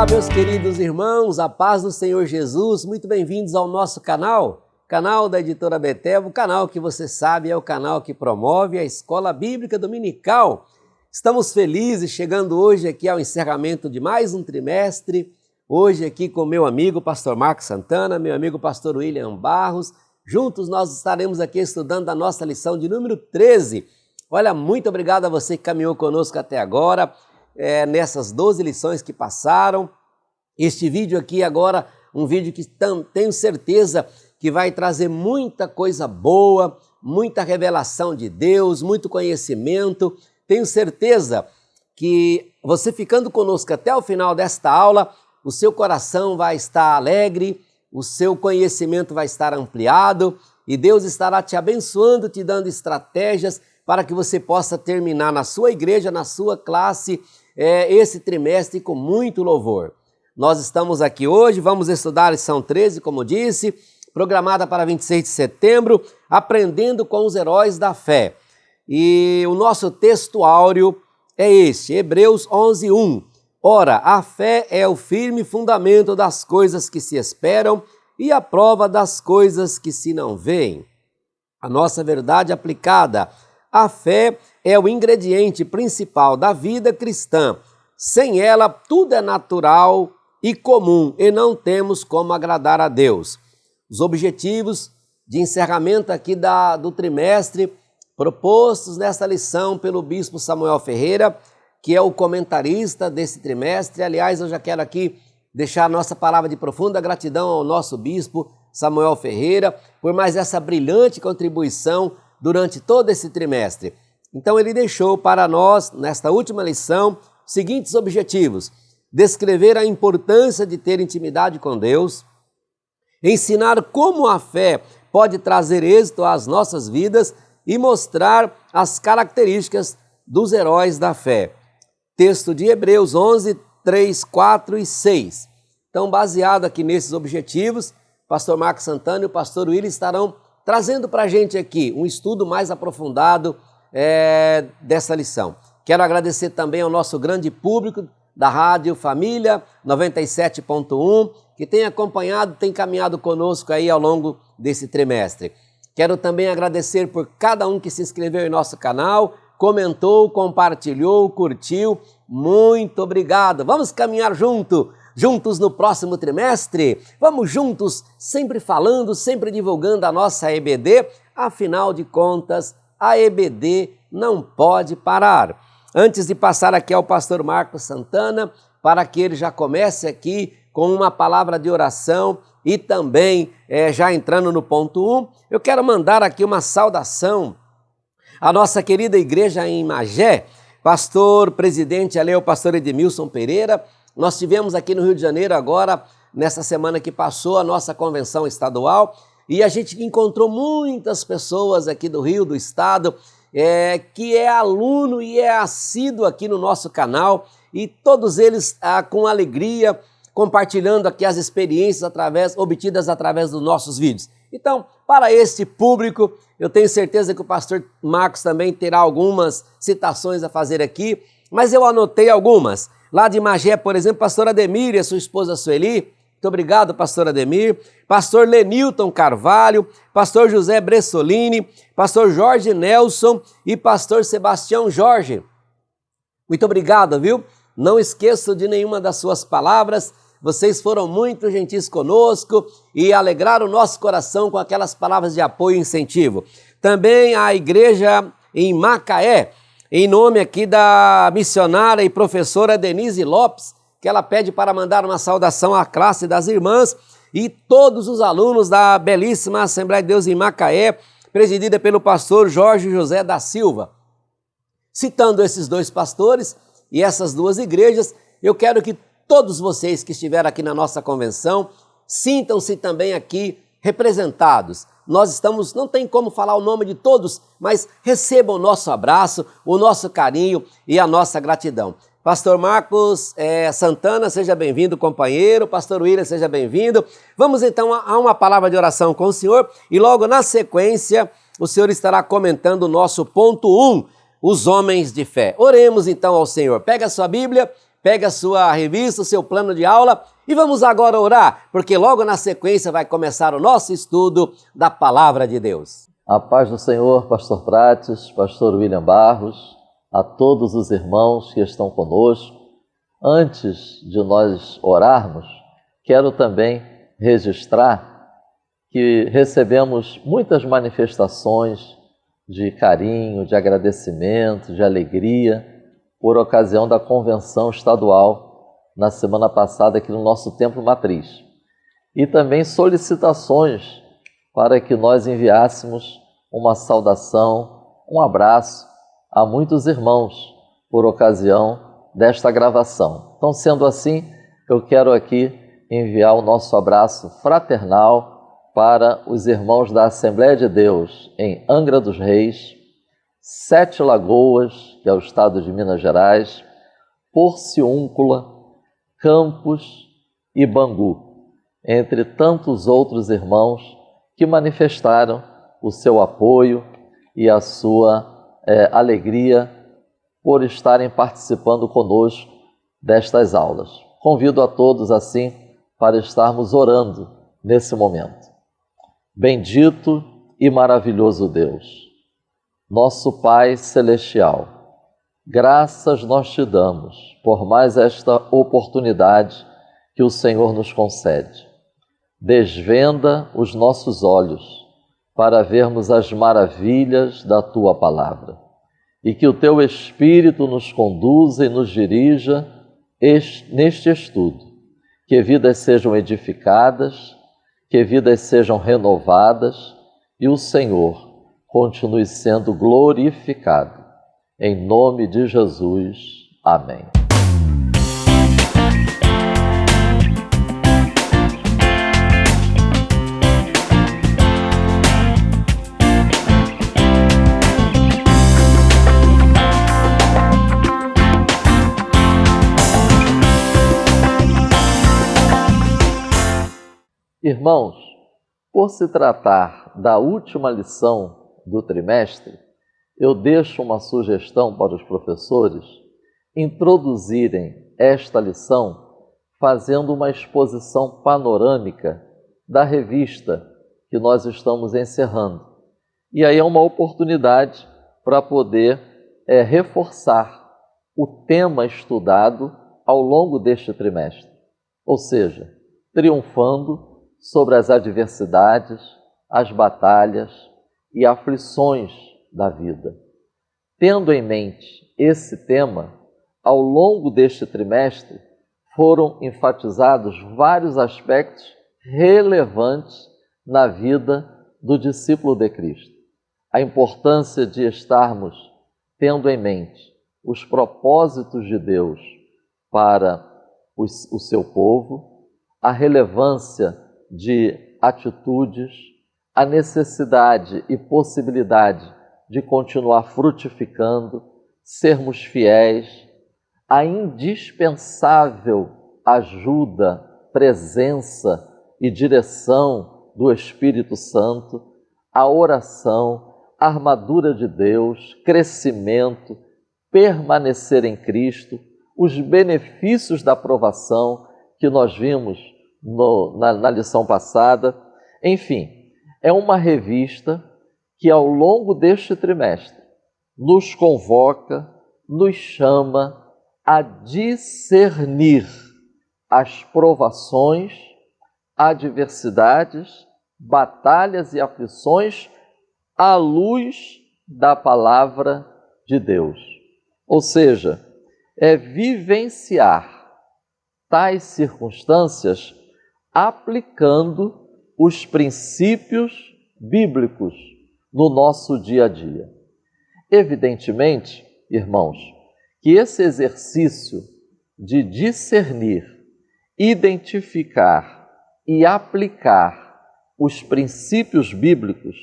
Olá, meus queridos irmãos, a paz do Senhor Jesus, muito bem-vindos ao nosso canal da Editora Betel, o canal que você sabe é o canal que promove a Escola Bíblica Dominical. Estamos felizes chegando hoje aqui ao encerramento de mais um trimestre, hoje aqui com meu amigo pastor Marcos Santana, meu amigo pastor William Barros. Juntos nós estaremos aqui estudando a nossa lição de número 13. Olha, muito obrigado a você que caminhou conosco até agora, nessas 12 lições que passaram. Este vídeo aqui agora, um vídeo que tenho certeza que vai trazer muita coisa boa, muita revelação de Deus, muito conhecimento. Tenho certeza que você ficando conosco até o final desta aula, o seu coração vai estar alegre, o seu conhecimento vai estar ampliado e Deus estará te abençoando, te dando estratégias para que você possa terminar na sua igreja, na sua classe, esse trimestre com muito louvor. Nós estamos aqui hoje, vamos estudar a lição 13, como disse, programada para 26 de setembro, aprendendo com os heróis da fé. E o nosso texto áureo é este, Hebreus 11:1. Ora, a fé é o firme fundamento das coisas que se esperam e a prova das coisas que se não veem. A nossa verdade aplicada, a fé é o ingrediente principal da vida cristã. Sem ela, tudo é natural e comum e não temos como agradar a Deus. Os objetivos de encerramento aqui do trimestre propostos nesta lição pelo bispo Samuel Ferreira, que é o comentarista desse trimestre. Aliás, eu já quero aqui deixar a nossa palavra de profunda gratidão ao nosso bispo Samuel Ferreira por mais essa brilhante contribuição durante todo esse trimestre. Então ele deixou para nós, nesta última lição, os seguintes objetivos: descrever a importância de ter intimidade com Deus, ensinar como a fé pode trazer êxito às nossas vidas e mostrar as características dos heróis da fé. Texto de Hebreus 11, 3, 4 e 6. Então, baseado aqui nesses objetivos, o pastor Marcos Santana e o pastor William estarão trazendo para a gente aqui um estudo mais aprofundado dessa lição. Quero agradecer também ao nosso grande público da Rádio Família 97.1, que tem acompanhado, tem caminhado conosco aí ao longo desse trimestre. Quero também agradecer por cada um que se inscreveu em nosso canal, comentou, compartilhou, curtiu. Muito obrigado. Vamos caminhar juntos no próximo trimestre? Vamos juntos, sempre falando, sempre divulgando a nossa EBD. Afinal de contas, a EBD não pode parar. Antes de passar aqui ao pastor Marcos Santana, para que ele já comece aqui com uma palavra de oração e também já entrando no ponto 1, eu quero mandar aqui uma saudação à nossa querida igreja em Magé. Pastor presidente ali é o pastor Edmilson Pereira. Nós tivemos aqui no Rio de Janeiro agora, nessa semana que passou, a nossa convenção estadual e a gente encontrou muitas pessoas aqui do Rio, do estado, que é aluno e é assíduo aqui no nosso canal e todos eles com alegria compartilhando aqui as experiências obtidas através dos nossos vídeos. Então, para este público, eu tenho certeza que o pastor Marcos também terá algumas citações a fazer aqui, mas eu anotei algumas. Lá de Magé, por exemplo, pastor Ademir e a sua esposa Sueli. Muito obrigado, pastor Ademir. Pastor Lenilton Carvalho, pastor José Bressolini, pastor Jorge Nelson e pastor Sebastião Jorge. Muito obrigado, viu? Não esqueço de nenhuma das suas palavras. Vocês foram muito gentis conosco e alegraram o nosso coração com aquelas palavras de apoio e incentivo. Também a igreja em Macaé, em nome aqui da missionária e professora Denise Lopes, que ela pede para mandar uma saudação à classe das irmãs e todos os alunos da belíssima Assembleia de Deus em Macaé, presidida pelo pastor Jorge José da Silva. Citando esses dois pastores e essas duas igrejas, eu quero que todos vocês que estiveram aqui na nossa convenção sintam-se também aqui representados. Nós estamos, não tem como falar o nome de todos, mas recebam o nosso abraço, o nosso carinho e a nossa gratidão. Pastor Marcos Santana, seja bem-vindo, companheiro. Pastor William, seja bem-vindo. Vamos então a uma palavra de oração com o senhor e logo na sequência o senhor estará comentando o nosso ponto 1, os homens de fé. Oremos então ao Senhor. Pega a sua Bíblia, pega a sua revista, o seu plano de aula e vamos agora orar, porque logo na sequência vai começar o nosso estudo da Palavra de Deus. A paz do Senhor, Pastor Prates, Pastor William Barros, a todos os irmãos que estão conosco. Antes de nós orarmos, quero também registrar que recebemos muitas manifestações de carinho, de agradecimento, de alegria, por ocasião da convenção estadual na semana passada aqui no nosso Templo Matriz. E também solicitações para que nós enviássemos uma saudação, um abraço a muitos irmãos por ocasião desta gravação. Então, sendo assim, eu quero aqui enviar o nosso abraço fraternal para os irmãos da Assembleia de Deus em Angra dos Reis, Sete Lagoas, que é o estado de Minas Gerais, Porciúncula, Campos e Bangu, entre tantos outros irmãos que manifestaram o seu apoio e a sua alegria por estarem participando conosco destas aulas. Convido a todos, assim, para estarmos orando nesse momento. Bendito e maravilhoso Deus, nosso Pai Celestial, graças nós te damos por mais esta oportunidade que o Senhor nos concede. Desvenda os nossos olhos para vermos as maravilhas da Tua Palavra e que o Teu Espírito nos conduza e nos dirija neste estudo, que vidas sejam edificadas, que vidas sejam renovadas e o Senhor continue sendo glorificado. Em nome de Jesus. Amém. Irmãos, por se tratar da última lição do trimestre, eu deixo uma sugestão para os professores introduzirem esta lição fazendo uma exposição panorâmica da revista que nós estamos encerrando. E aí é uma oportunidade para poder reforçar o tema estudado ao longo deste trimestre, ou seja, triunfando sobre as adversidades, as batalhas e aflições da vida. Tendo em mente esse tema, ao longo deste trimestre foram enfatizados vários aspectos relevantes na vida do discípulo de Cristo. A importância de estarmos tendo em mente os propósitos de Deus para o seu povo, a relevância de atitudes, a necessidade e possibilidade de continuar frutificando, sermos fiéis, a indispensável ajuda, presença e direção do Espírito Santo, a oração, a armadura de Deus, crescimento, permanecer em Cristo, os benefícios da aprovação que nós vimos na lição passada. Enfim, é uma revista que ao longo deste trimestre nos convoca, nos chama a discernir as provações, adversidades, batalhas e aflições à luz da Palavra de Deus. Ou seja, é vivenciar tais circunstâncias aplicando os princípios bíblicos no nosso dia a dia. Evidentemente, irmãos, que esse exercício de discernir, identificar e aplicar os princípios bíblicos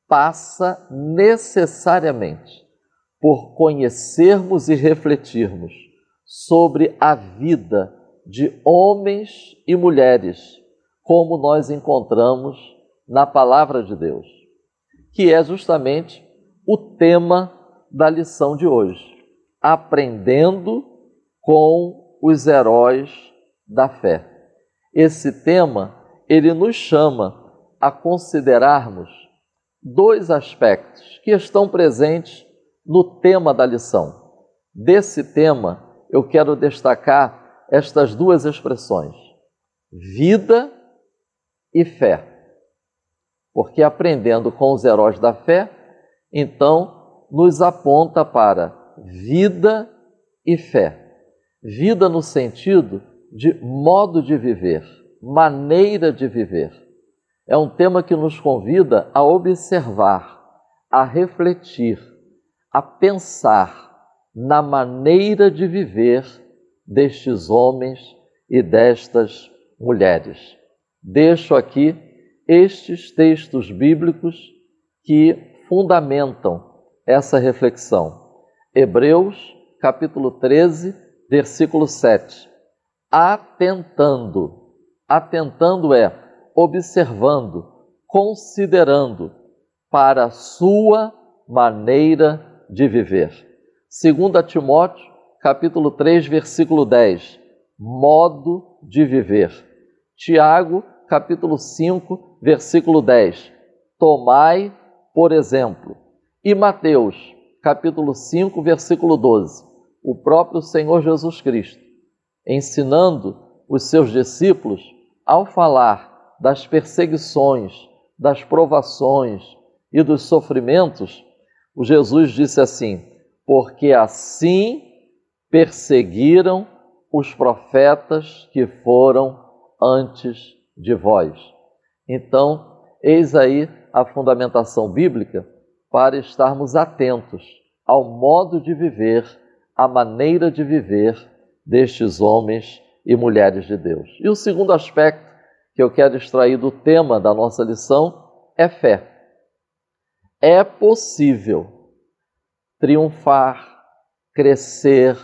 passa necessariamente por conhecermos e refletirmos sobre a vida de homens e mulheres, como nós encontramos na Palavra de Deus, que é justamente o tema da lição de hoje, aprendendo com os heróis da fé. Esse tema, ele nos chama a considerarmos dois aspectos que estão presentes no tema da lição. Desse tema, eu quero destacar estas duas expressões: vida e fé. Porque aprendendo com os heróis da fé, então nos aponta para vida e fé. Vida no sentido de modo de viver, maneira de viver. É um tema que nos convida a observar, a refletir, a pensar na maneira de viver destes homens e destas mulheres. Deixo aqui estes textos bíblicos que fundamentam essa reflexão. Hebreus, capítulo 13, versículo 7. Atentando. Atentando é observando, considerando para a sua maneira de viver. 2 Timóteo, capítulo 3, versículo 10. Modo de viver. Tiago, capítulo 5, versículo 10. Tomai, por exemplo. E Mateus, capítulo 5, versículo 12. O próprio Senhor Jesus Cristo, ensinando os seus discípulos, ao falar das perseguições, das provações e dos sofrimentos, o Jesus disse assim: porque assim perseguiram os profetas que foram antes de vós. Então, eis aí a fundamentação bíblica para estarmos atentos ao modo de viver, à maneira de viver destes homens e mulheres de Deus. E o segundo aspecto que eu quero extrair do tema da nossa lição é fé. É possível triunfar, crescer,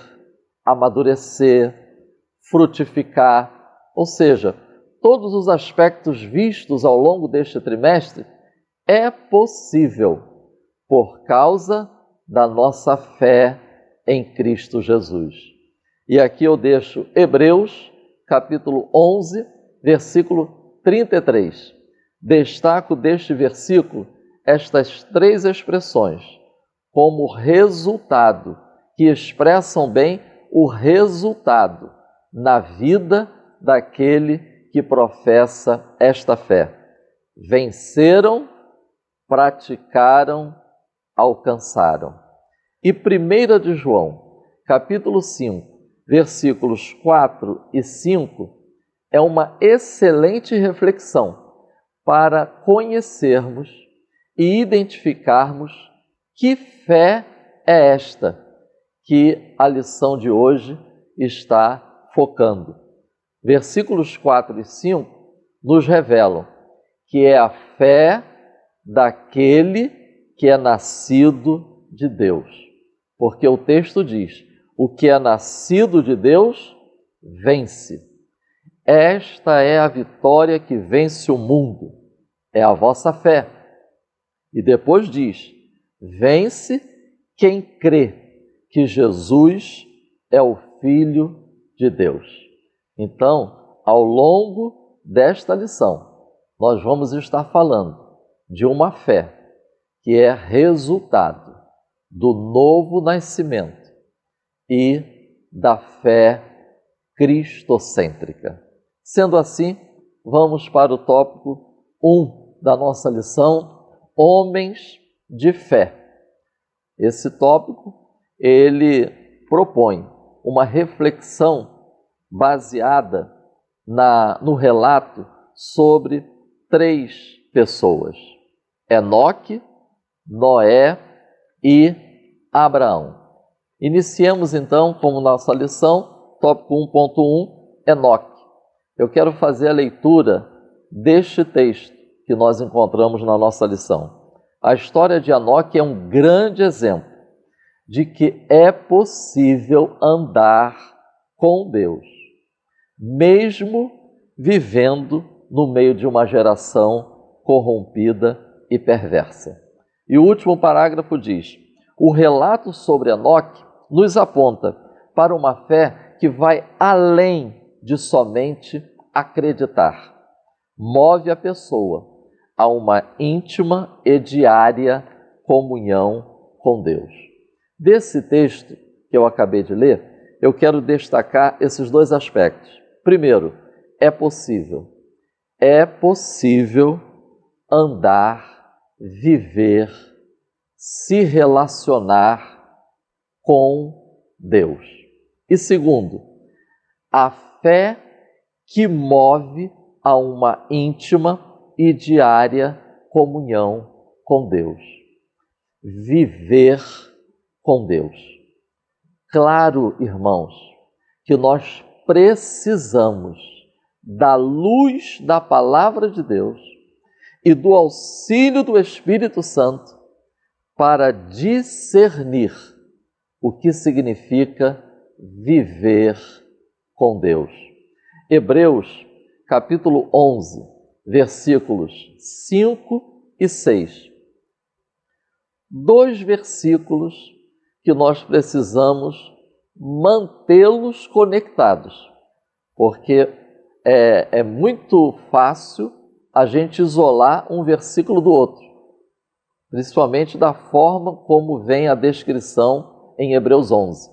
amadurecer, frutificar, ou seja, todos os aspectos vistos ao longo deste trimestre, é possível por causa da nossa fé em Cristo Jesus. E aqui eu deixo Hebreus, capítulo 11, versículo 33. Destaco deste versículo estas três expressões como resultado, que expressam bem o resultado na vida daquele que professa esta fé. Venceram, praticaram, alcançaram. E 1 de João, capítulo 5, versículos 4 e 5, é uma excelente reflexão para conhecermos e identificarmos que fé é esta que a lição de hoje está focando. Versículos 4 e 5 nos revelam que é a fé daquele que é nascido de Deus. Porque o texto diz: o que é nascido de Deus vence. Esta é a vitória que vence o mundo, é a vossa fé. E depois diz: vence quem crê que Jesus é o Filho de Deus. Então, ao longo desta lição, nós vamos estar falando de uma fé que é resultado do novo nascimento e da fé cristocêntrica. Sendo assim, vamos para o tópico 1 da nossa lição: homens de fé. Esse tópico, ele propõe uma reflexão baseada no relato sobre três pessoas: Enoque, Noé e Abraão. Iniciemos então, como nossa lição, tópico 1.1, Enoque. Eu quero fazer a leitura deste texto que nós encontramos na nossa lição. A história de Enoque é um grande exemplo de que é possível andar com Deus, mesmo vivendo no meio de uma geração corrompida e perversa. E o último parágrafo diz: o relato sobre Enoque nos aponta para uma fé que vai além de somente acreditar. Move a pessoa a uma íntima e diária comunhão com Deus. Desse texto que eu acabei de ler, eu quero destacar esses dois aspectos. Primeiro, é possível andar, viver, se relacionar com Deus. E segundo, a fé que move a uma íntima e diária comunhão com Deus. Viver com Deus. Claro, irmãos, que nós precisamos da luz da palavra de Deus e do auxílio do Espírito Santo para discernir o que significa viver com Deus. Hebreus, capítulo 11, versículos 5 e 6. 2 versículos que nós precisamos mantê-los conectados, porque é muito fácil a gente isolar um versículo do outro, principalmente da forma como vem a descrição em Hebreus 11.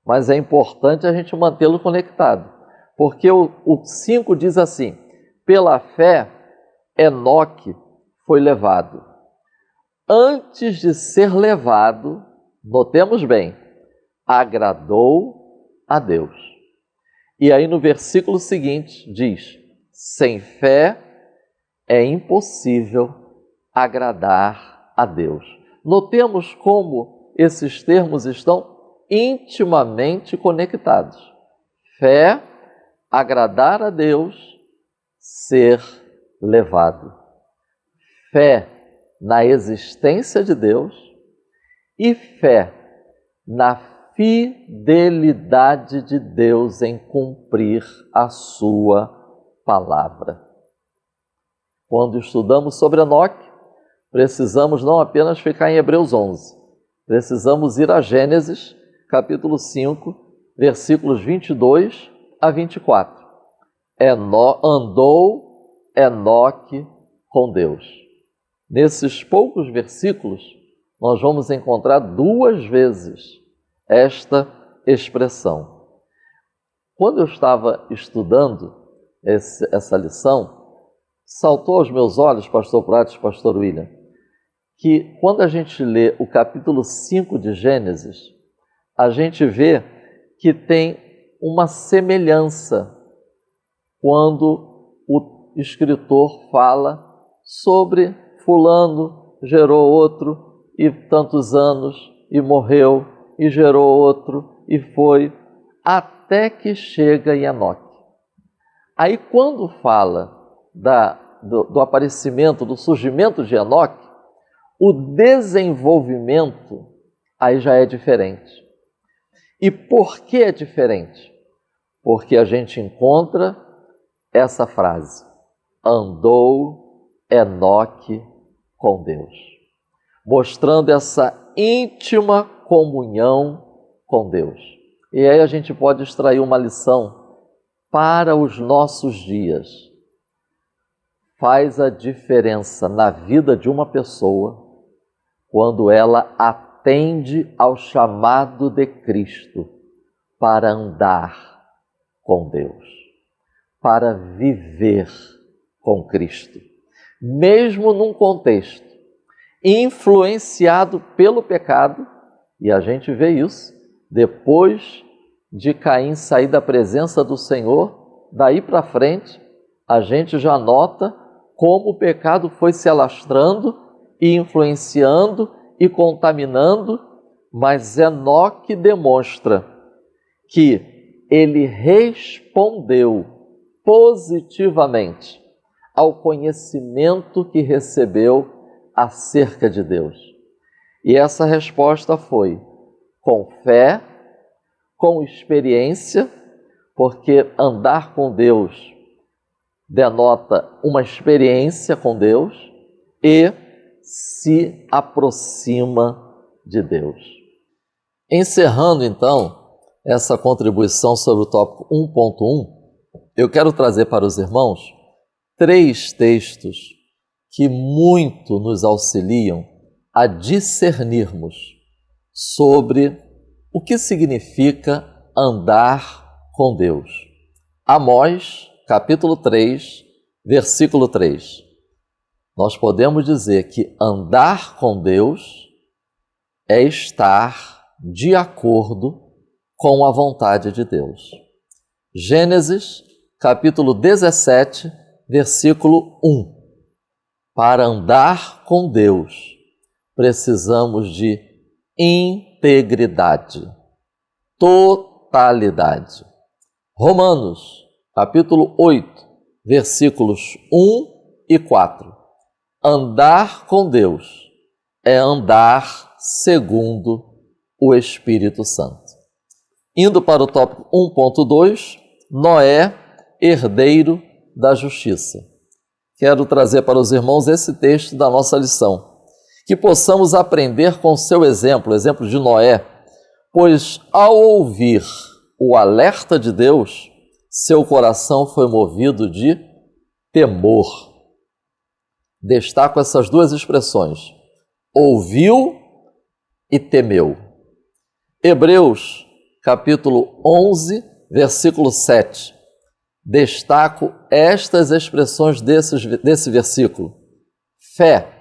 Mas é importante a gente mantê-lo conectado, porque o 5 diz assim: pela fé, Enoque foi levado. Antes de ser levado, notemos bem, agradou a Deus. E aí no versículo seguinte diz: sem fé é impossível agradar a Deus. Notemos como esses termos estão intimamente conectados. Fé, agradar a Deus, ser levado. Fé na existência de Deus e fé na fidelidade de Deus em cumprir a sua palavra. Quando estudamos sobre Enoque, precisamos não apenas ficar em Hebreus 11, precisamos ir a Gênesis, capítulo 5, versículos 22 a 24. Andou Enoque com Deus. Nesses poucos versículos, nós vamos encontrar 2 vezes esta expressão. Quando eu estava estudando essa lição, saltou aos meus olhos, pastor Prates, pastor William, que quando a gente lê o capítulo 5 de Gênesis, a gente vê que tem uma semelhança quando o escritor fala sobre fulano gerou outro e tantos anos e morreu e gerou outro e foi até que chega em Enoque. Aí quando fala do aparecimento, do surgimento de Enoque, o desenvolvimento aí já é diferente. E por que é diferente? Porque a gente encontra essa frase: andou Enoque com Deus, mostrando essa íntima comunhão com Deus. E aí a gente pode extrair uma lição para os nossos dias. Faz a diferença na vida de uma pessoa quando ela atende ao chamado de Cristo para andar com Deus, para viver com Cristo, mesmo num contexto influenciado pelo pecado, e a gente vê isso depois de Caim sair da presença do Senhor, daí para frente a gente já nota como o pecado foi se alastrando e influenciando e contaminando, mas Enoque demonstra que ele respondeu positivamente ao conhecimento que recebeu acerca de Deus. E essa resposta foi com fé, com experiência, porque andar com Deus denota uma experiência com Deus, e se aproxima de Deus. Encerrando então essa contribuição sobre o tópico 1.1, eu quero trazer para os irmãos 3 textos que muito nos auxiliam a discernirmos sobre o que significa andar com Deus. Amós, capítulo 3, versículo 3. Nós podemos dizer que andar com Deus é estar de acordo com a vontade de Deus. Gênesis, capítulo 17, versículo 1. Para andar com Deus, precisamos de integridade, totalidade. Romanos, capítulo 8, versículos 1 e 4. Andar com Deus é andar segundo o Espírito Santo. Indo para o tópico 1.2, Noé, herdeiro da justiça. Quero trazer para os irmãos esse texto da nossa lição, que possamos aprender com seu exemplo, o exemplo de Noé, pois ao ouvir o alerta de Deus, seu coração foi movido de temor. Destaco essas 2 expressões, ouviu e temeu. Hebreus, capítulo 11, versículo 7. Destaco estas expressões desse versículo. Fé.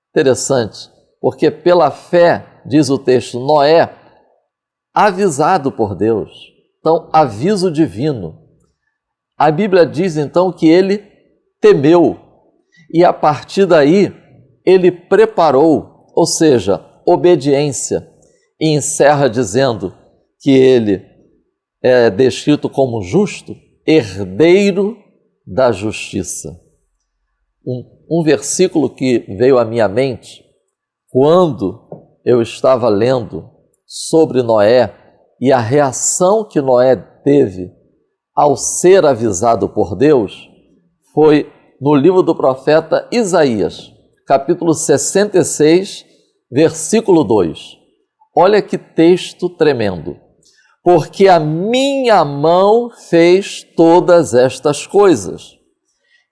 Interessante, porque pela fé, diz o texto, Noé, avisado por Deus. Então, aviso divino. A Bíblia diz então que ele temeu e a partir daí ele preparou, ou seja, obediência, e encerra dizendo que ele é descrito como justo, herdeiro da justiça. Um versículo que veio à minha mente quando eu estava lendo sobre Noé e a reação que Noé teve ao ser avisado por Deus foi no livro do profeta Isaías, capítulo 66, versículo 2. Olha que texto tremendo. Porque a minha mão fez todas estas coisas,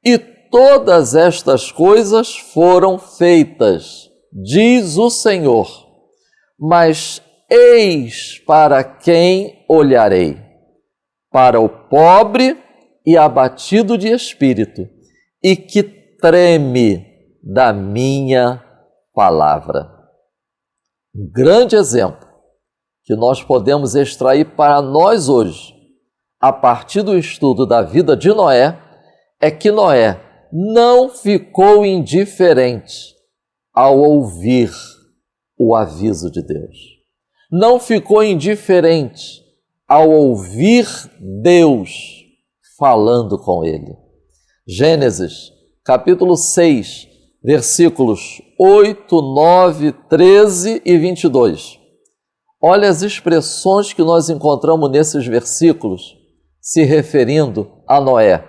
e todas estas coisas foram feitas, diz o Senhor, mas eis para quem olharei, para o pobre e abatido de espírito, e que treme da minha palavra. Um grande exemplo que nós podemos extrair para nós hoje, a partir do estudo da vida de Noé, é que Noé não ficou indiferente ao ouvir o aviso de Deus. Não ficou indiferente ao ouvir Deus falando com ele. Gênesis, capítulo 6, versículos 8, 9, 13 e 22. Olha as expressões que nós encontramos nesses versículos se referindo a Noé.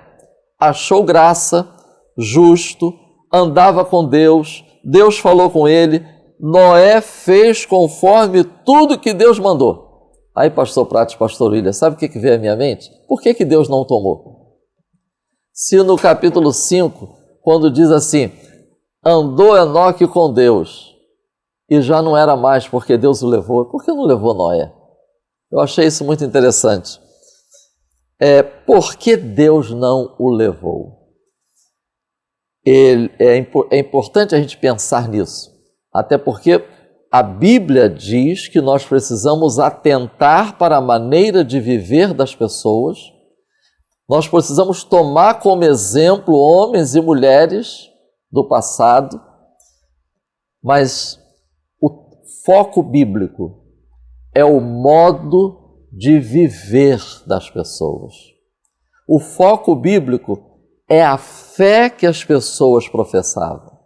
Achou graça, justo, andava com Deus, Deus falou com ele, Noé fez conforme tudo que Deus mandou. Aí, pastor Prates, pastor William, sabe o que veio à minha mente? Por que Deus não tomou? Se no capítulo 5, quando diz assim, andou Enoque com Deus, e já não era mais porque Deus o levou. Por que não levou Noé? Eu achei isso muito interessante. Por que Deus não o levou? É importante a gente pensar nisso, até porque a Bíblia diz que nós precisamos atentar para a maneira de viver das pessoas, nós precisamos tomar como exemplo homens e mulheres do passado, mas o foco bíblico é o modo de viver das pessoas. O foco bíblico é a fé que as pessoas professavam,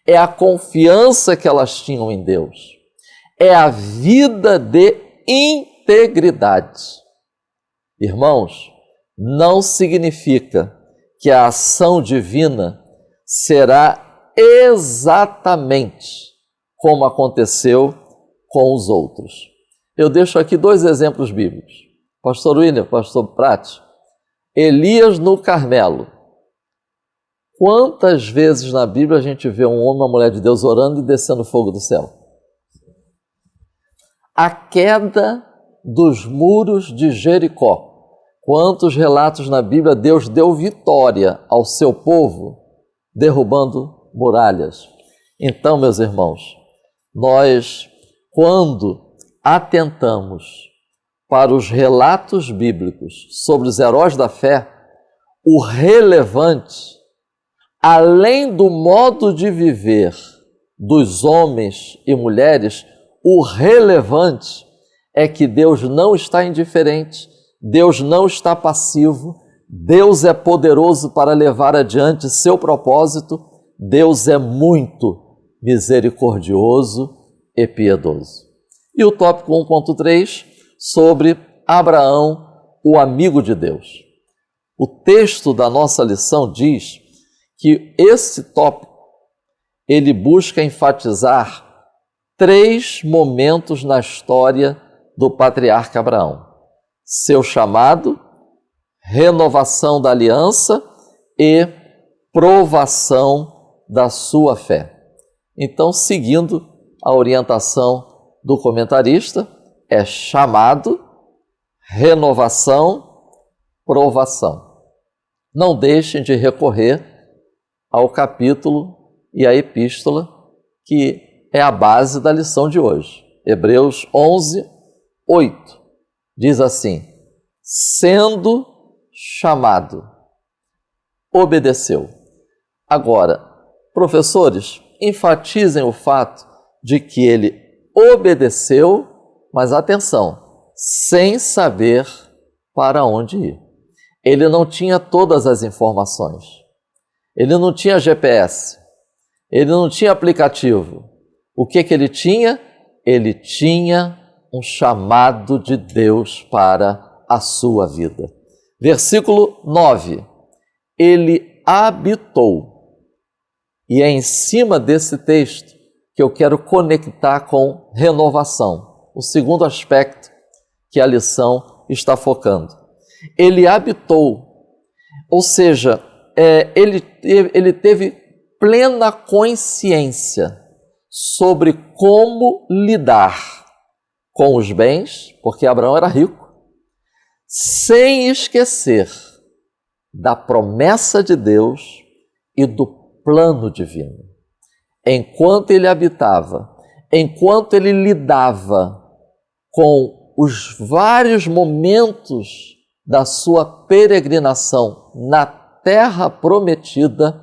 é a confiança que elas tinham em Deus, é a vida de integridade. Irmãos, não significa que a ação divina será exatamente como aconteceu com os outros. Eu deixo aqui 2 exemplos bíblicos. Pastor William, pastor Prati, Elias no Carmelo. Quantas vezes na Bíblia a gente vê um homem e uma mulher de Deus orando e descendo fogo do céu? A queda dos muros de Jericó. Quantos relatos na Bíblia Deus deu vitória ao seu povo, derrubando muralhas? Então, meus irmãos, nós, quando atentamos para os relatos bíblicos sobre os heróis da fé, o relevante, além do modo de viver dos homens e mulheres, o relevante é que Deus não está indiferente, Deus não está passivo, Deus é poderoso para levar adiante seu propósito, Deus é muito misericordioso e piedoso. E o tópico 1.3 sobre Abraão, o amigo de Deus. O texto da nossa lição diz que esse tópico ele busca enfatizar 3 momentos na história do patriarca Abraão: seu chamado, renovação da aliança e provação da sua fé. Então, seguindo a orientação do comentarista, é chamado, renovação, provação. Não deixem de recorrer ao capítulo e à epístola que é a base da lição de hoje. Hebreus 11, 8. Diz assim: sendo chamado, obedeceu. Agora, professores, enfatizem o fato de que ele obedeceu, mas atenção, sem saber para onde ir. Ele não tinha todas as informações. Ele não tinha GPS. Ele não tinha aplicativo. O que ele tinha? Ele tinha um chamado de Deus para a sua vida. Versículo 9. Ele habitou. E é em cima desse texto que eu quero conectar com renovação, o segundo aspecto que a lição está focando. Ele habitou, ou seja, ele teve plena consciência sobre como lidar com os bens, porque Abraão era rico, sem esquecer da promessa de Deus e do plano divino. Enquanto ele habitava, enquanto ele lidava com os vários momentos da sua peregrinação na terra prometida,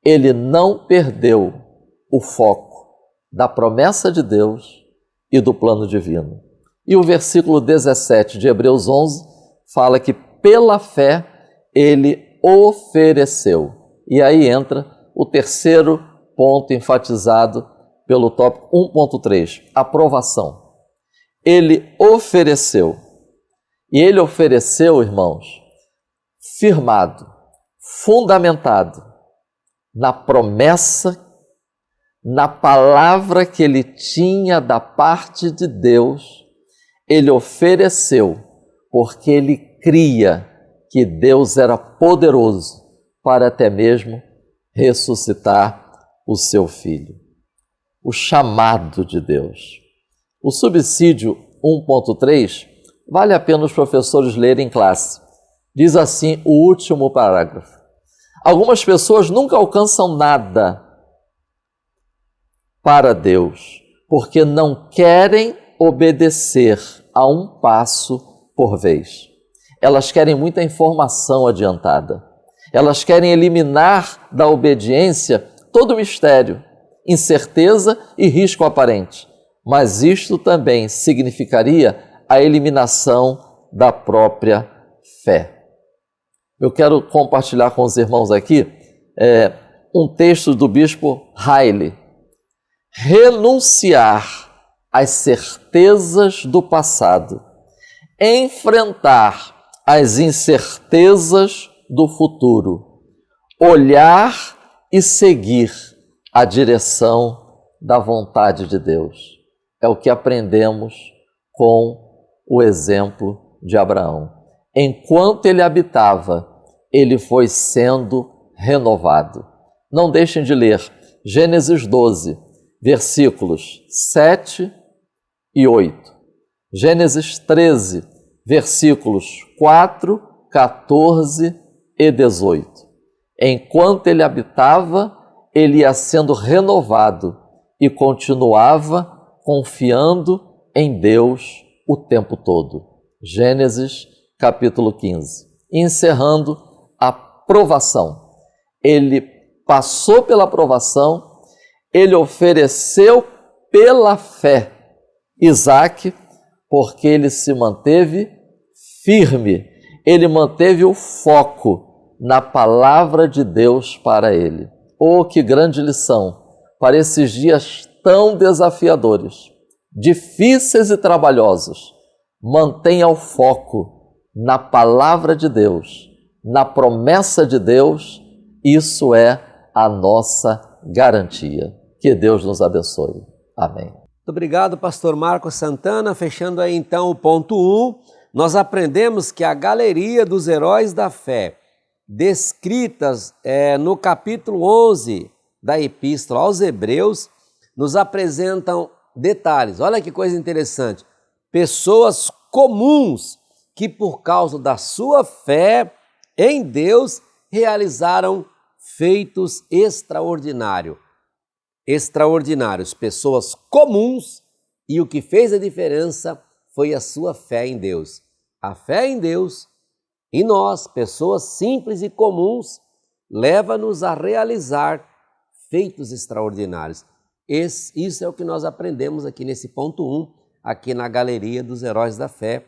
ele não perdeu o foco da promessa de Deus e do plano divino. E o versículo 17 de Hebreus 11 fala que pela fé ele ofereceu. E aí entra o terceiro ponto enfatizado pelo tópico 1.3, aprovação. Ele ofereceu. E ele ofereceu, irmãos, firmado, fundamentado na promessa, na palavra que ele tinha da parte de Deus. Ele ofereceu porque ele cria que Deus era poderoso para até mesmo ressuscitar o seu filho. O chamado de Deus. O subsídio 1.3 vale a pena os professores lerem em classe. Diz assim o último parágrafo: algumas pessoas nunca alcançam nada para Deus, porque não querem obedecer a um passo por vez. Elas querem muita informação adiantada. Elas querem eliminar da obediência todo mistério, incerteza e risco aparente. Mas isto também significaria a eliminação da própria fé. Eu quero compartilhar com os irmãos aqui um texto do bispo Riley. Renunciar às certezas do passado, enfrentar as incertezas do futuro, olhar e seguir a direção da vontade de Deus. É o que aprendemos com o exemplo de Abraão. Enquanto ele habitava, ele foi sendo renovado. Não deixem de ler Gênesis 12, versículos 7 e 8. Gênesis 13, versículos 4, 14 e 18. Enquanto ele habitava, ele ia sendo renovado e continuava confiando em Deus o tempo todo. Gênesis capítulo 15. Encerrando a provação. Ele passou pela provação, ele ofereceu pela fé Isaque, porque ele se manteve firme, ele manteve o foco na palavra de Deus para ele. Oh, que grande lição para esses dias tão desafiadores, difíceis e trabalhosos. Mantenha o foco na palavra de Deus, na promessa de Deus. Isso é a nossa garantia. Que Deus nos abençoe. Amém. Muito obrigado, pastor Marcos Santana. Fechando aí então o ponto 1, nós aprendemos que a galeria dos heróis da fé, descritas no capítulo 11 da Epístola aos Hebreus, nos apresentam detalhes. Olha que coisa interessante. Pessoas comuns que, por causa da sua fé em Deus, realizaram feitos extraordinários. Pessoas comuns, e o que fez a diferença foi a sua fé em Deus. A fé em Deus, em nós, pessoas simples e comuns, leva-nos a realizar feitos extraordinários. Isso é o que nós aprendemos aqui nesse ponto 1, aqui na Galeria dos Heróis da Fé,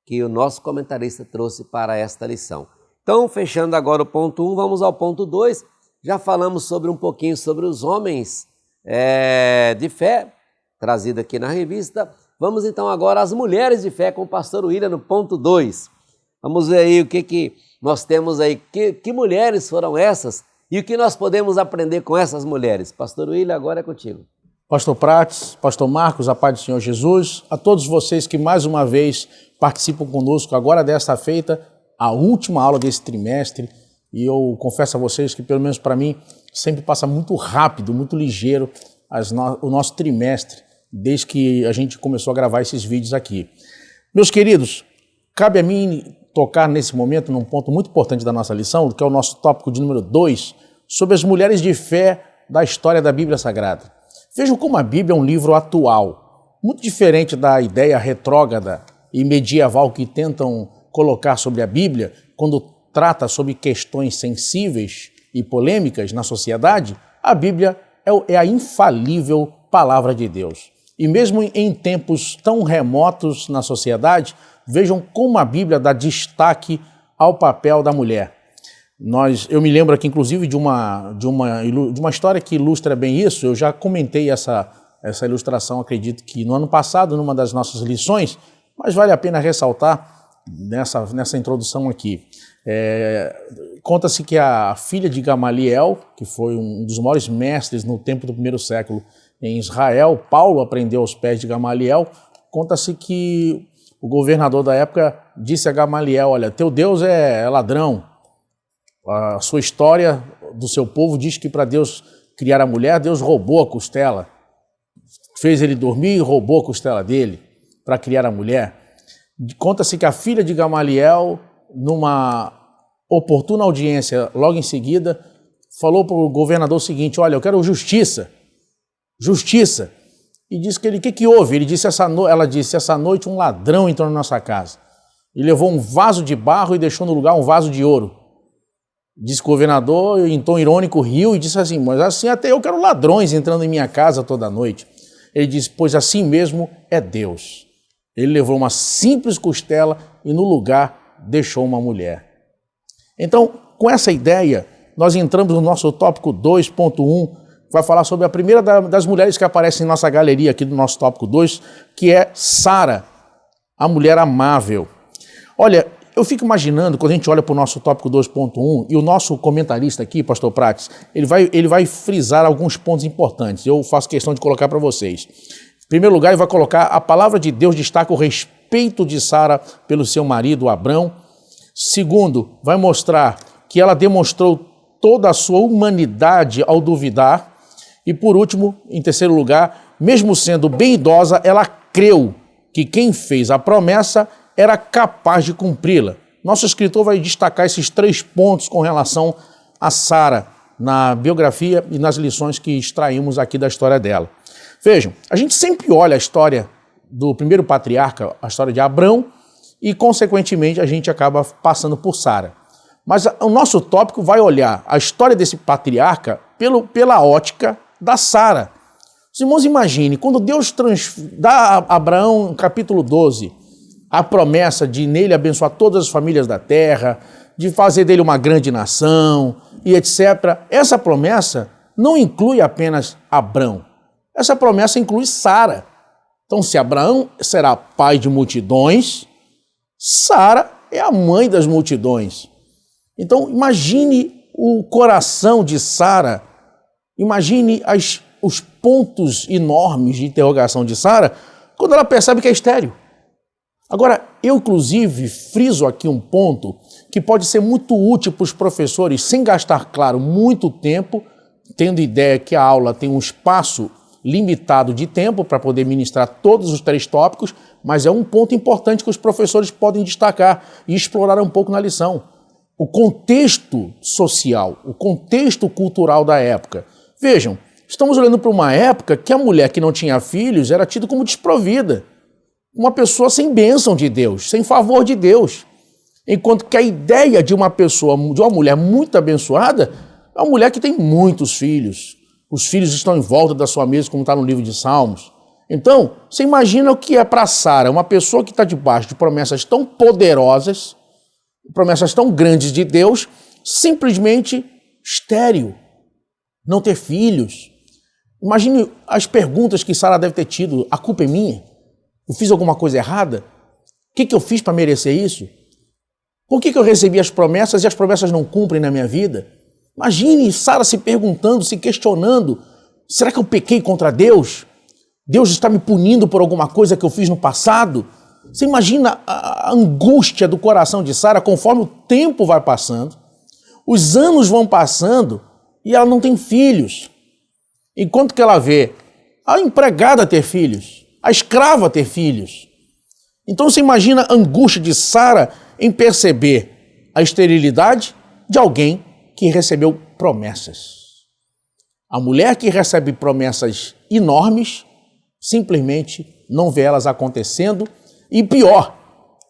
que o nosso comentarista trouxe para esta lição. Então, fechando agora o ponto 1, vamos ao ponto 2. Já falamos um pouquinho sobre os homens de fé, trazido aqui na revista. Vamos então agora às mulheres de fé com o pastor William no ponto 2. Vamos ver aí o que nós temos aí, que mulheres foram essas e o que nós podemos aprender com essas mulheres. Pastor William, agora é contigo. Pastor Prates, pastor Marcos, a paz do Senhor Jesus, a todos vocês que mais uma vez participam conosco agora desta feita, a última aula desse trimestre, e eu confesso a vocês que, pelo menos para mim, sempre passa muito rápido, muito ligeiro o nosso trimestre, desde que a gente começou a gravar esses vídeos aqui. Meus queridos, cabe a mim tocar nesse momento num ponto muito importante da nossa lição, que é o nosso tópico de número 2, sobre as mulheres de fé da história da Bíblia Sagrada. Vejam como a Bíblia é um livro atual, muito diferente da ideia retrógrada e medieval que tentam colocar sobre a Bíblia quando trata sobre questões sensíveis e polêmicas na sociedade. A Bíblia é a infalível palavra de Deus. E mesmo em tempos tão remotos na sociedade, vejam como a Bíblia dá destaque ao papel da mulher. Eu me lembro aqui, inclusive, de uma história que ilustra bem isso. Eu já comentei essa ilustração, acredito que no ano passado, numa das nossas lições, mas vale a pena ressaltar nessa introdução aqui. Conta-se que a filha de Gamaliel, que foi um dos maiores mestres no tempo do primeiro século em Israel, Paulo aprendeu aos pés de Gamaliel. Conta-se que o governador da época disse a Gamaliel: olha, teu Deus é ladrão. A sua história do seu povo diz que para Deus criar a mulher, Deus roubou a costela. Fez ele dormir e roubou a costela dele para criar a mulher. Conta-se que a filha de Gamaliel, numa oportuna audiência logo em seguida, falou para o governador o seguinte: olha, eu quero justiça. Justiça. E disse que o que houve? Ela disse: essa noite um ladrão entrou na nossa casa e levou um vaso de barro e deixou no lugar um vaso de ouro. Disse o governador, em tom irônico, riu e disse assim: mas assim até eu quero ladrões entrando em minha casa toda noite. Ele disse: pois assim mesmo é Deus. Ele levou uma simples costela e no lugar deixou uma mulher. Então, com essa ideia, nós entramos no nosso tópico 2.1, vai falar sobre a primeira das mulheres que aparecem em nossa galeria aqui do nosso tópico 2, que é Sara, a mulher amável. Olha, eu fico imaginando, quando a gente olha para o nosso tópico 2.1, e o nosso comentarista aqui, pastor Prates, ele vai frisar alguns pontos importantes. Eu faço questão de colocar para vocês. Em primeiro lugar, ele vai colocar a palavra de Deus, destaca o respeito de Sara pelo seu marido Abrão. Segundo, vai mostrar que ela demonstrou toda a sua humanidade ao duvidar. E por último, em terceiro lugar, mesmo sendo bem idosa, ela creu que quem fez a promessa era capaz de cumpri-la. Nosso escritor vai destacar esses 3 pontos com relação a Sara na biografia e nas lições que extraímos aqui da história dela. Vejam, a gente sempre olha a história do primeiro patriarca, a história de Abrão, e consequentemente a gente acaba passando por Sara. Mas o nosso tópico vai olhar a história desse patriarca pela ótica da Sara. Os irmãos, imaginem, quando Deus dá a Abraão, no capítulo 12, a promessa de nele abençoar todas as famílias da terra, de fazer dele uma grande nação e etc. Essa promessa não inclui apenas Abrão. Essa promessa inclui Sara. Então, se Abraão será pai de multidões, Sara é a mãe das multidões. Então, imagine o coração de Sara, imagine os pontos enormes de interrogação de Sara quando ela percebe que é estéril. Agora, eu inclusive friso aqui um ponto que pode ser muito útil para os professores, sem gastar, claro, muito tempo, tendo ideia que a aula tem um espaço limitado de tempo para poder ministrar todos os 3 tópicos, mas é um ponto importante que os professores podem destacar e explorar um pouco na lição. O contexto social, o contexto cultural da época. Vejam, estamos olhando para uma época que a mulher que não tinha filhos era tida como desprovida, uma pessoa sem bênção de Deus, sem favor de Deus. Enquanto que a ideia de uma pessoa, de uma mulher muito abençoada, é uma mulher que tem muitos filhos. Os filhos estão em volta da sua mesa, como está no livro de Salmos. Então, você imagina o que é para Sara, uma pessoa que está debaixo de promessas tão poderosas, promessas tão grandes de Deus, simplesmente estéril, não ter filhos. Imagine as perguntas que Sara deve ter tido. A culpa é minha? Eu fiz alguma coisa errada? O que eu fiz para merecer isso? Por que eu recebi as promessas e as promessas não cumprem na minha vida? Imagine Sara se perguntando, se questionando, será que eu pequei contra Deus? Deus está me punindo por alguma coisa que eu fiz no passado? Você imagina a angústia do coração de Sara conforme o tempo vai passando, os anos vão passando e ela não tem filhos. Enquanto que ela vê a empregada ter filhos, a escrava ter filhos. Então você imagina a angústia de Sara em perceber a esterilidade de alguém que recebeu promessas. A mulher que recebe promessas enormes, simplesmente não vê elas acontecendo. E pior,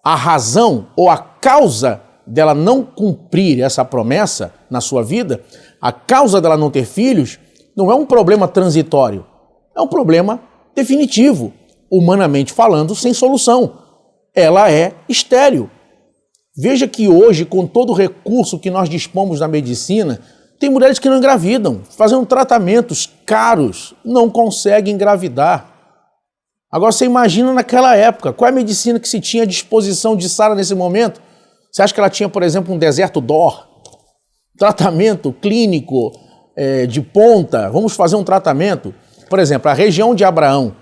a razão ou a causa dela não cumprir essa promessa na sua vida, a causa dela não ter filhos, não é um problema transitório, é um problema definitivo, humanamente falando, sem solução. Ela é estéril. Veja que hoje, com todo o recurso que nós dispomos na medicina, tem mulheres que não engravidam, fazendo tratamentos caros, não conseguem engravidar. Agora você imagina naquela época, qual é a medicina que se tinha à disposição de Sara nesse momento? Você acha que ela tinha, por exemplo, um deserto Dor? Tratamento clínico de ponta, vamos fazer um tratamento. Por exemplo, a região de Abraão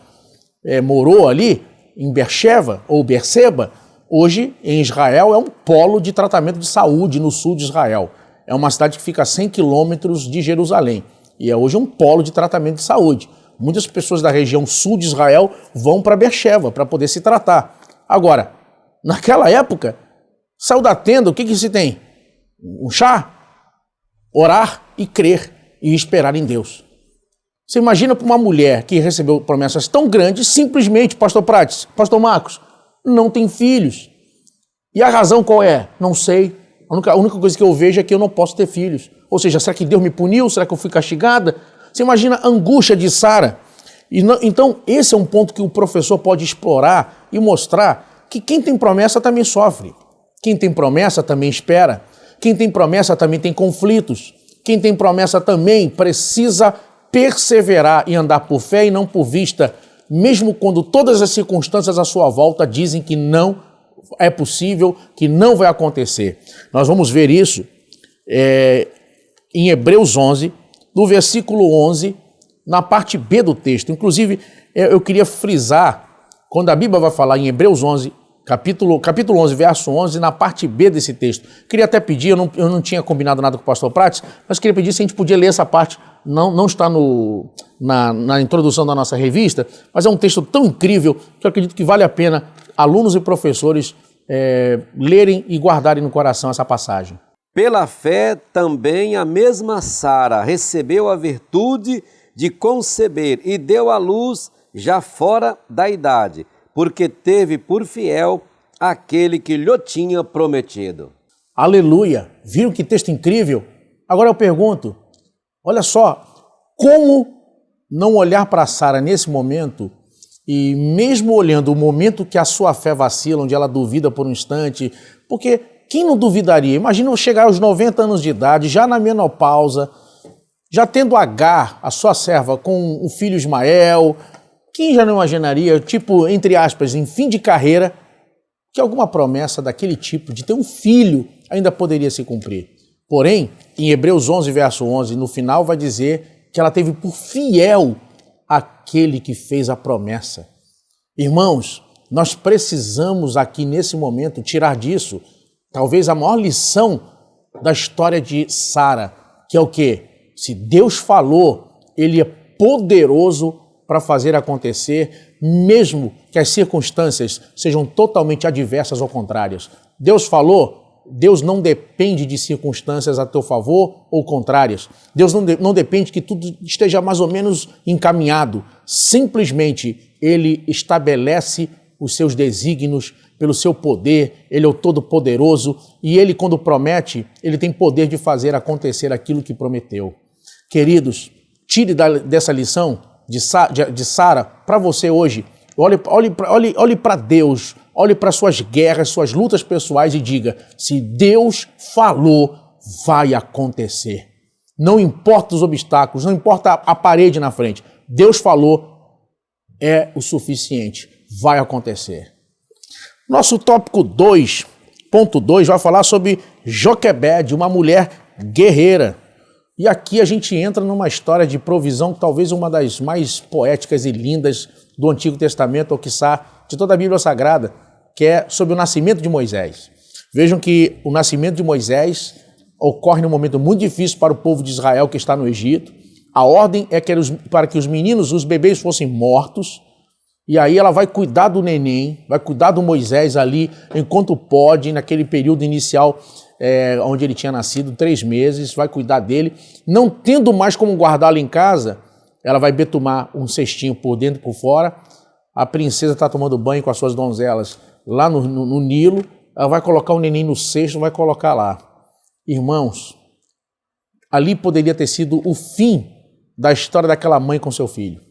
morou ali, em Beersheba ou Beerseba, hoje em Israel é um polo de tratamento de saúde no sul de Israel. É uma cidade que fica a 100 quilômetros de Jerusalém e é hoje um polo de tratamento de saúde. Muitas pessoas da região sul de Israel vão para Beersheba para poder se tratar. Agora, naquela época, saiu da tenda, o que se tem? Um chá? Orar e crer e esperar em Deus. Você imagina para uma mulher que recebeu promessas tão grandes, simplesmente, pastor Prates, pastor Marcos, não tem filhos. E a razão qual é? Não sei. A única coisa que eu vejo é que eu não posso ter filhos. Ou seja, será que Deus me puniu? Será que eu fui castigada? Você imagina a angústia de Sara. Então, esse é um ponto que o professor pode explorar e mostrar que quem tem promessa também sofre. Quem tem promessa também espera. Quem tem promessa também tem conflitos. Quem tem promessa também precisa perseverar e andar por fé e não por vista, mesmo quando todas as circunstâncias à sua volta dizem que não é possível, que não vai acontecer. Nós vamos ver isso em Hebreus 11, no versículo 11, na parte B do texto. Inclusive, eu queria frisar, quando a Bíblia vai falar em Hebreus 11, capítulo 11, verso 11, na parte B desse texto. Queria até pedir, eu não tinha combinado nada com o pastor Prates, mas queria pedir se a gente podia ler essa parte, não está na introdução da nossa revista, mas é um texto tão incrível que eu acredito que vale a pena alunos e professores lerem e guardarem no coração essa passagem. Pela fé também a mesma Sara recebeu a virtude de conceber e deu à luz já fora da idade, porque teve por fiel aquele que lhe tinha prometido. Aleluia! Viram que texto incrível? Agora eu pergunto, olha só, como não olhar para Sara nesse momento e mesmo olhando o momento que a sua fé vacila, onde ela duvida por um instante, porque quem não duvidaria? Imagina eu chegar aos 90 anos de idade, já na menopausa, já tendo Agar, a sua serva, com o filho Ismael. Quem já não imaginaria, tipo, entre aspas, em fim de carreira, que alguma promessa daquele tipo, de ter um filho, ainda poderia se cumprir? Porém, em Hebreus 11, verso 11, no final vai dizer que ela teve por fiel aquele que fez a promessa. Irmãos, nós precisamos aqui nesse momento tirar disso talvez a maior lição da história de Sara, que é o quê? Se Deus falou, Ele é poderoso para fazer acontecer, mesmo que as circunstâncias sejam totalmente adversas ou contrárias. Deus falou, Deus não depende de circunstâncias a teu favor ou contrárias. Deus não depende que tudo esteja mais ou menos encaminhado. Simplesmente Ele estabelece os seus desígnios pelo seu poder. Ele é o Todo-Poderoso e Ele, quando promete, Ele tem poder de fazer acontecer aquilo que prometeu. Queridos, tire dessa lição de Sara para você hoje. Olhe para Deus, olhe para suas guerras, suas lutas pessoais e diga, se Deus falou, vai acontecer. Não importa os obstáculos, não importa a parede na frente. Deus falou, é o suficiente, vai acontecer. Nosso tópico 2.2 vai falar sobre Joquebede, uma mulher guerreira. E aqui a gente entra numa história de provisão, talvez uma das mais poéticas e lindas do Antigo Testamento, ou quiçá de toda a Bíblia Sagrada, que é sobre o nascimento de Moisés. Vejam que o nascimento de Moisés ocorre num momento muito difícil para o povo de Israel que está no Egito. A ordem é para que os meninos, os bebês fossem mortos, e aí ela vai cuidar do neném, vai cuidar do Moisés ali, enquanto pode, naquele período inicial onde ele tinha nascido, 3 meses, vai cuidar dele. Não tendo mais como guardá-lo em casa, ela vai betumar um cestinho por dentro e por fora. A princesa está tomando banho com as suas donzelas lá no Nilo, ela vai colocar o neném no cesto, vai colocar lá. Irmãos, ali poderia ter sido o fim da história daquela mãe com seu filho.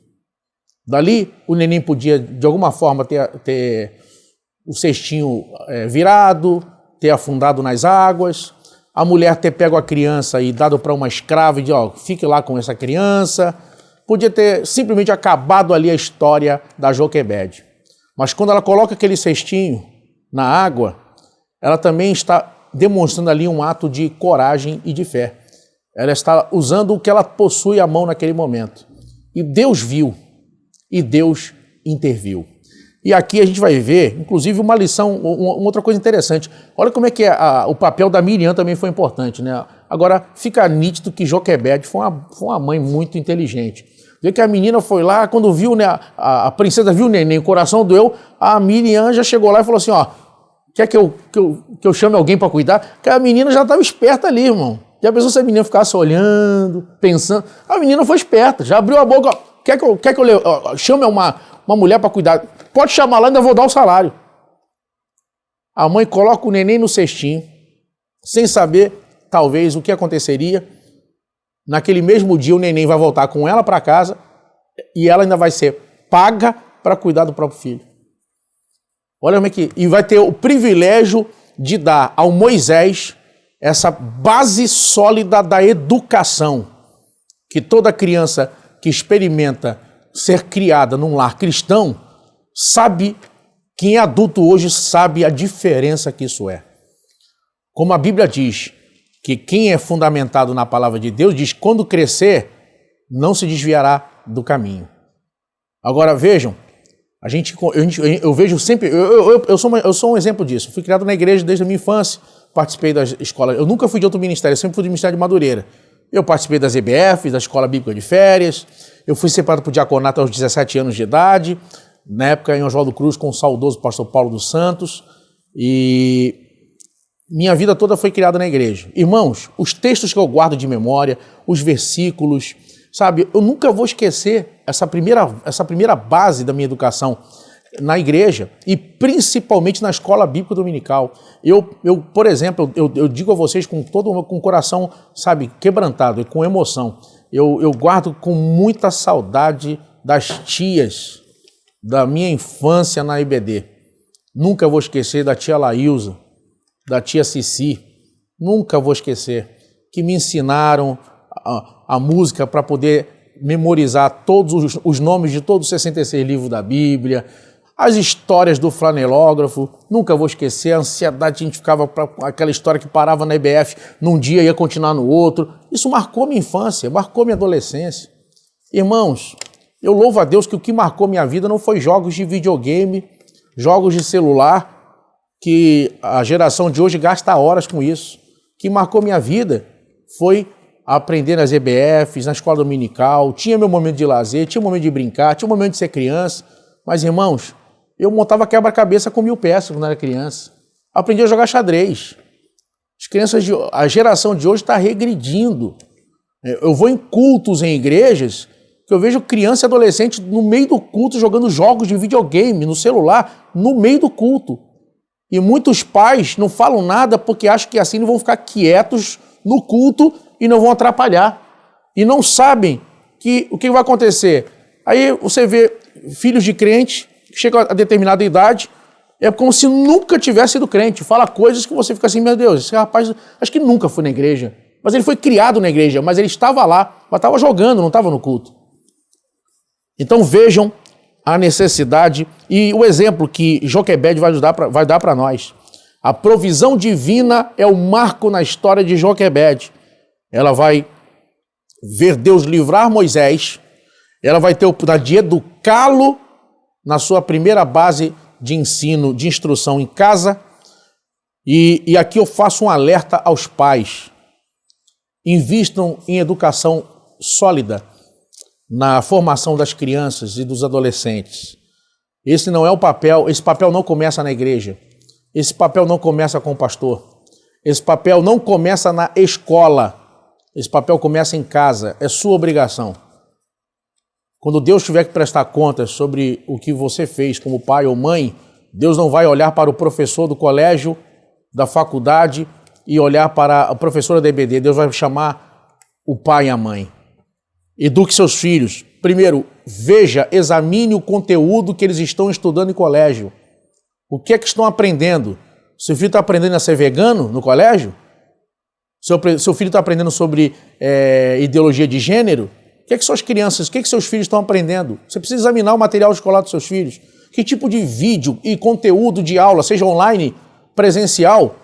Dali, o neném podia, de alguma forma, ter o cestinho virado, ter afundado nas águas, a mulher ter pego a criança e dado para uma escrava e dito, fique lá com essa criança. Podia ter simplesmente acabado ali a história da Joquebede. Mas quando ela coloca aquele cestinho na água, ela também está demonstrando ali um ato de coragem e de fé. Ela está usando o que ela possui à mão naquele momento. E Deus viu, e Deus interviu. E aqui a gente vai ver, inclusive, uma lição, uma outra coisa interessante. Olha como é que o papel da Miriam também foi importante, né? Agora, fica nítido que Joquebede foi uma mãe muito inteligente. Vê que a menina foi lá, quando viu, né, a princesa viu o neném, o coração doeu, a Miriam já chegou lá e falou assim, quer que eu chame alguém para cuidar? Porque a menina já estava esperta ali, irmão. Já pensou se a menina ficasse olhando, pensando? A menina foi esperta, já abriu a boca, quer que eu chame uma mulher para cuidar? Pode chamar lá, ainda vou dar o salário. A mãe coloca o neném no cestinho, sem saber, talvez, o que aconteceria. Naquele mesmo dia, o neném vai voltar com ela para casa e ela ainda vai ser paga para cuidar do próprio filho. Olha como é que... E vai ter o privilégio de dar ao Moisés essa base sólida da educação, que toda criança que experimenta ser criada num lar cristão sabe, quem é adulto hoje sabe a diferença que isso é. Como a Bíblia diz, que quem é fundamentado na palavra de Deus diz, quando crescer, não se desviará do caminho. Agora vejam, eu vejo sempre, eu sou um exemplo disso. Eu fui criado na igreja desde a minha infância, participei das escolas, eu nunca fui de outro ministério, eu sempre fui do Ministério de Madureira. Eu participei das EBFs, da Escola Bíblica de Férias, eu fui separado para o diaconato aos 17 anos de idade, na época em Oswaldo Cruz com o saudoso pastor Paulo dos Santos, e minha vida toda foi criada na igreja. Irmãos, os textos que eu guardo de memória, os versículos, sabe, eu nunca vou esquecer essa primeira base da minha educação na igreja e principalmente na escola bíblica dominical. Eu por exemplo, eu digo a vocês com o coração, sabe, quebrantado e com emoção, eu guardo com muita saudade das tias da minha infância na IBD. Nunca vou esquecer da tia Laísa, da tia Cici, nunca vou esquecer, que me ensinaram a música para poder memorizar todos os nomes de todos os 66 livros da Bíblia, as histórias do flanelógrafo, nunca vou esquecer a ansiedade, a gente ficava para aquela história que parava na IBF, num dia ia continuar no outro. Isso marcou minha infância, marcou minha adolescência. Irmãos, eu louvo a Deus que o que marcou minha vida não foi jogos de videogame, jogos de celular, que a geração de hoje gasta horas com isso. O que marcou minha vida foi aprender nas EBFs, na escola dominical, tinha meu momento de lazer, tinha momento de brincar, tinha momento de ser criança. Mas, irmãos, eu montava quebra-cabeça com 1000 peças quando era criança. Aprendi a jogar xadrez. A geração de hoje está regredindo. Eu vou em cultos em igrejas que eu vejo criança e adolescente no meio do culto jogando jogos de videogame no celular, no meio do culto. E muitos pais não falam nada porque acham que assim não vão ficar quietos no culto e não vão atrapalhar. E não sabem o que vai acontecer. Aí você vê filhos de crente que chegam a determinada idade, é como se nunca tivesse sido crente. Fala coisas que você fica assim, meu Deus, esse rapaz acho que nunca foi na igreja. Mas ele foi criado na igreja, mas ele estava lá, mas estava jogando, não estava no culto. Então vejam a necessidade e o exemplo que Joquebede vai dar para nós. A provisão divina é o marco na história de Joquebede. Ela vai ver Deus livrar Moisés, ela vai ter a oportunidade de educá-lo na sua primeira base de ensino, de instrução em casa. E aqui eu faço um alerta aos pais. Invistam em educação sólida na formação das crianças e dos adolescentes. Esse não é o papel, esse papel não começa na igreja. Esse papel não começa com o pastor. Esse papel não começa na escola. Esse papel começa em casa. É sua obrigação. Quando Deus tiver que prestar contas sobre o que você fez como pai ou mãe, Deus não vai olhar para o professor do colégio, da faculdade e olhar para a professora da EBD. Deus vai chamar o pai e a mãe. Eduque seus filhos. Primeiro, veja, examine o conteúdo que eles estão estudando em colégio. O que é que estão aprendendo? Seu filho está aprendendo a ser vegano no colégio? Seu filho está aprendendo sobre ideologia de gênero? O que é que suas crianças, o que é que seus filhos estão aprendendo? Você precisa examinar o material escolar dos seus filhos. Que tipo de vídeo e conteúdo de aula, seja online, presencial,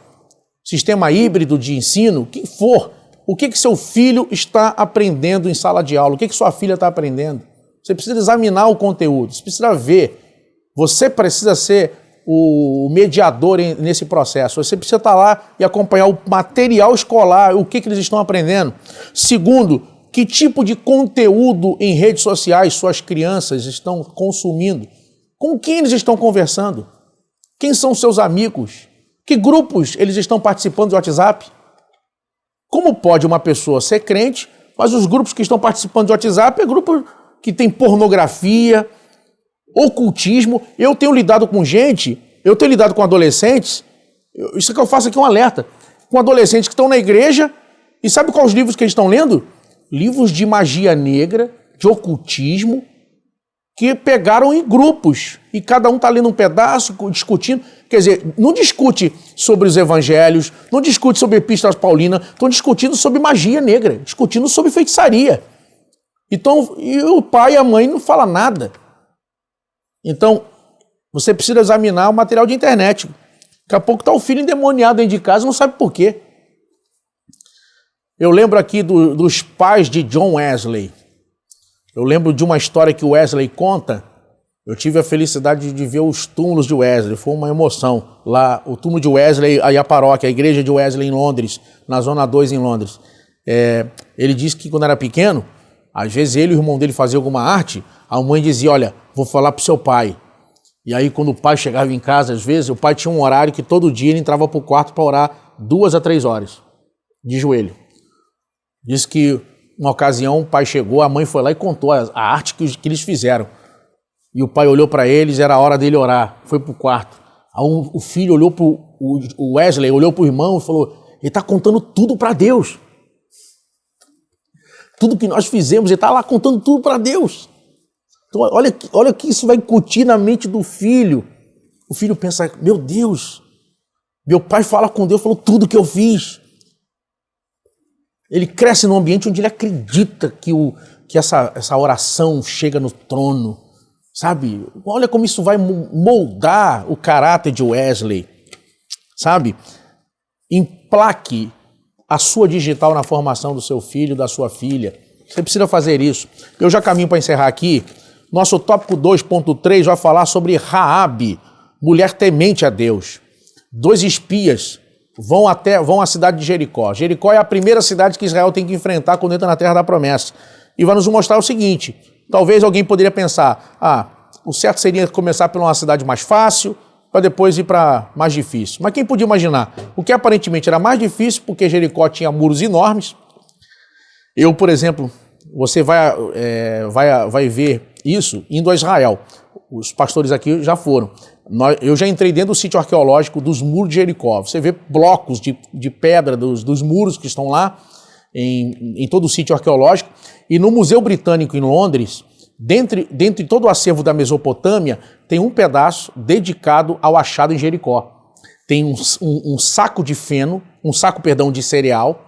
sistema híbrido de ensino, o que for, o que seu filho está aprendendo em sala de aula? O que sua filha está aprendendo? Você precisa examinar o conteúdo, você precisa ver. Você precisa ser o mediador nesse processo. Você precisa estar lá e acompanhar o material escolar, o que eles estão aprendendo. Segundo, que tipo de conteúdo em redes sociais suas crianças estão consumindo? Com quem eles estão conversando? Quem são seus amigos? Que grupos eles estão participando do WhatsApp? Como pode uma pessoa ser crente, mas os grupos que estão participando do WhatsApp é grupo que tem pornografia, ocultismo. Eu tenho lidado com gente, eu tenho lidado com adolescentes, isso que eu faço aqui é um alerta, com adolescentes que estão na igreja e sabe quais os livros que eles estão lendo? Livros de magia negra, de ocultismo, que pegaram em grupos e cada um está lendo um pedaço, discutindo. Quer dizer, não discute sobre os evangelhos, não discute sobre epístolas paulinas, estão discutindo sobre magia negra, discutindo sobre feitiçaria. Então, e o pai e a mãe não falam nada. Então, você precisa examinar o material de internet. Daqui a pouco está o filho endemoniado dentro de casa, não sabe por quê. Eu lembro aqui dos pais de John Wesley. Eu lembro de uma história que o Wesley conta, Eu tive a felicidade de ver os túmulos de Wesley, foi uma emoção. Lá, o túmulo de Wesley, aí a paróquia, a igreja de Wesley em Londres, na Zona 2 em Londres. Ele disse que quando era pequeno, às vezes ele e o irmão dele faziam alguma arte, a mãe dizia, olha, vou falar pro seu pai. E aí quando o pai chegava em casa, às vezes, o pai tinha um horário que todo dia ele entrava pro quarto para orar 2 a 3 horas, de joelho. Diz que uma ocasião o pai chegou, a mãe foi lá e contou a arte que eles fizeram. E o pai olhou para eles, era a hora dele orar, foi pro quarto. Aí o filho olhou o Wesley olhou pro irmão e falou, ele está contando tudo para Deus. Tudo que nós fizemos, ele está lá contando tudo para Deus. Então olha que isso vai incutir na mente do filho. O filho pensa, meu Deus, meu pai fala com Deus, falou tudo que eu fiz. Ele cresce num ambiente onde ele acredita que essa oração chega no trono. Sabe? Olha como isso vai moldar o caráter de Wesley. Sabe? Emplaque a sua digital na formação do seu filho, da sua filha. Você precisa fazer isso. Eu já caminho para encerrar aqui. Nosso tópico 2.3 vai falar sobre Raabe, mulher temente a Deus. 2 espias vão à cidade de Jericó. Jericó é a primeira cidade que Israel tem que enfrentar quando entra na terra da promessa. E vai nos mostrar o seguinte, talvez alguém poderia pensar, o certo seria começar por uma cidade mais fácil, para depois ir para mais difícil. Mas quem podia imaginar? O que aparentemente era mais difícil, porque Jericó tinha muros enormes. Eu, por exemplo, você vai ver isso indo a Israel. Os pastores aqui já foram. Eu já entrei dentro do sítio arqueológico dos muros de Jericó. Você vê blocos de pedra dos muros que estão lá em todo o sítio arqueológico. E no Museu Britânico em Londres, dentro de todo o acervo da Mesopotâmia, tem um pedaço dedicado ao achado em Jericó. Tem um saco de feno, de cereal,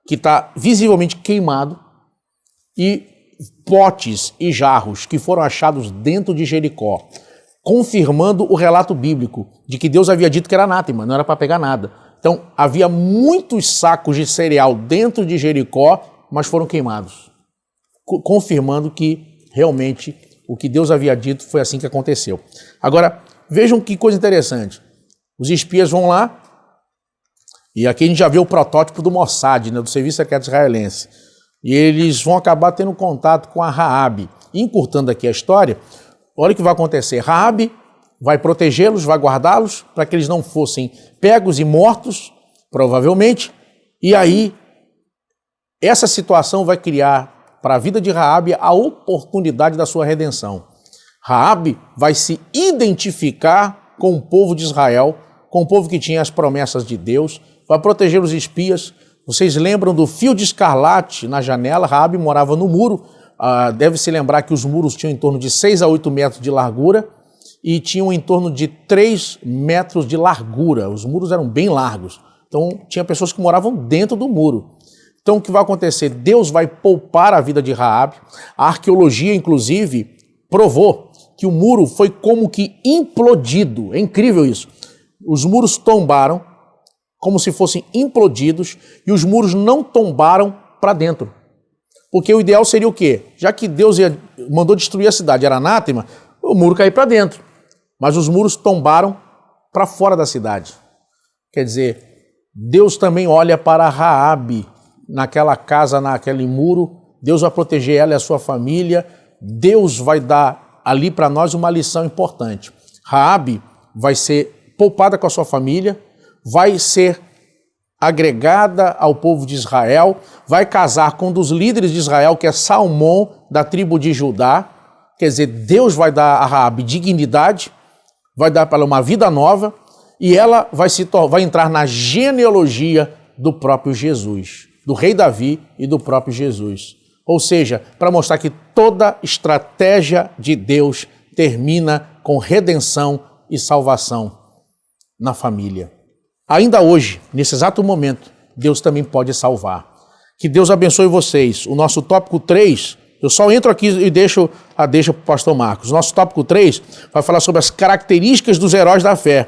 que está visivelmente queimado, e potes e jarros que foram achados dentro de Jericó, confirmando o relato bíblico de que Deus havia dito que era anátema, não era para pegar nada. Então, havia muitos sacos de cereal dentro de Jericó, mas foram queimados, confirmando que realmente o que Deus havia dito foi assim que aconteceu. Agora, vejam que coisa interessante. Os espias vão lá, e aqui a gente já vê o protótipo do Mossad, do Serviço Secreto Israelense. E eles vão acabar tendo contato com a Raabe. Encurtando aqui a história, olha o que vai acontecer. Raabe vai protegê-los, vai guardá-los, para que eles não fossem pegos e mortos, provavelmente. E aí, essa situação vai criar para a vida de Raabe a oportunidade da sua redenção. Raabe vai se identificar com o povo de Israel, com o povo que tinha as promessas de Deus, vai proteger os espias. Vocês lembram do fio de escarlate na janela? Raabe morava no muro. Deve-se lembrar que os muros tinham em torno de 6 a 8 metros de largura e tinham em torno de 3 metros de largura. Os muros eram bem largos. Então, tinha pessoas que moravam dentro do muro. Então, o que vai acontecer? Deus vai poupar a vida de Raabe. A arqueologia, inclusive, provou que o muro foi como que implodido. É incrível isso. Os muros tombaram como se fossem implodidos e os muros não tombaram para dentro. Porque o ideal seria o quê? Já que Deus mandou destruir a cidade, era anátema, o muro caiu para dentro. Mas os muros tombaram para fora da cidade. Quer dizer, Deus também olha para Raabe naquela casa, naquele muro. Deus vai proteger ela e a sua família. Deus vai dar ali para nós uma lição importante. Raabe vai ser poupada com a sua família, vai ser agregada ao povo de Israel, vai casar com um dos líderes de Israel, que é Salmão, da tribo de Judá. Quer dizer, Deus vai dar a Raabe dignidade, vai dar para ela uma vida nova, e ela vai entrar na genealogia do próprio Jesus, do rei Davi e do próprio Jesus. Ou seja, para mostrar que toda estratégia de Deus termina com redenção e salvação na família. Ainda hoje, nesse exato momento, Deus também pode salvar. Que Deus abençoe vocês. O nosso tópico 3, eu só entro aqui e deixo para o pastor Marcos. O nosso tópico 3 vai falar sobre as características dos heróis da fé.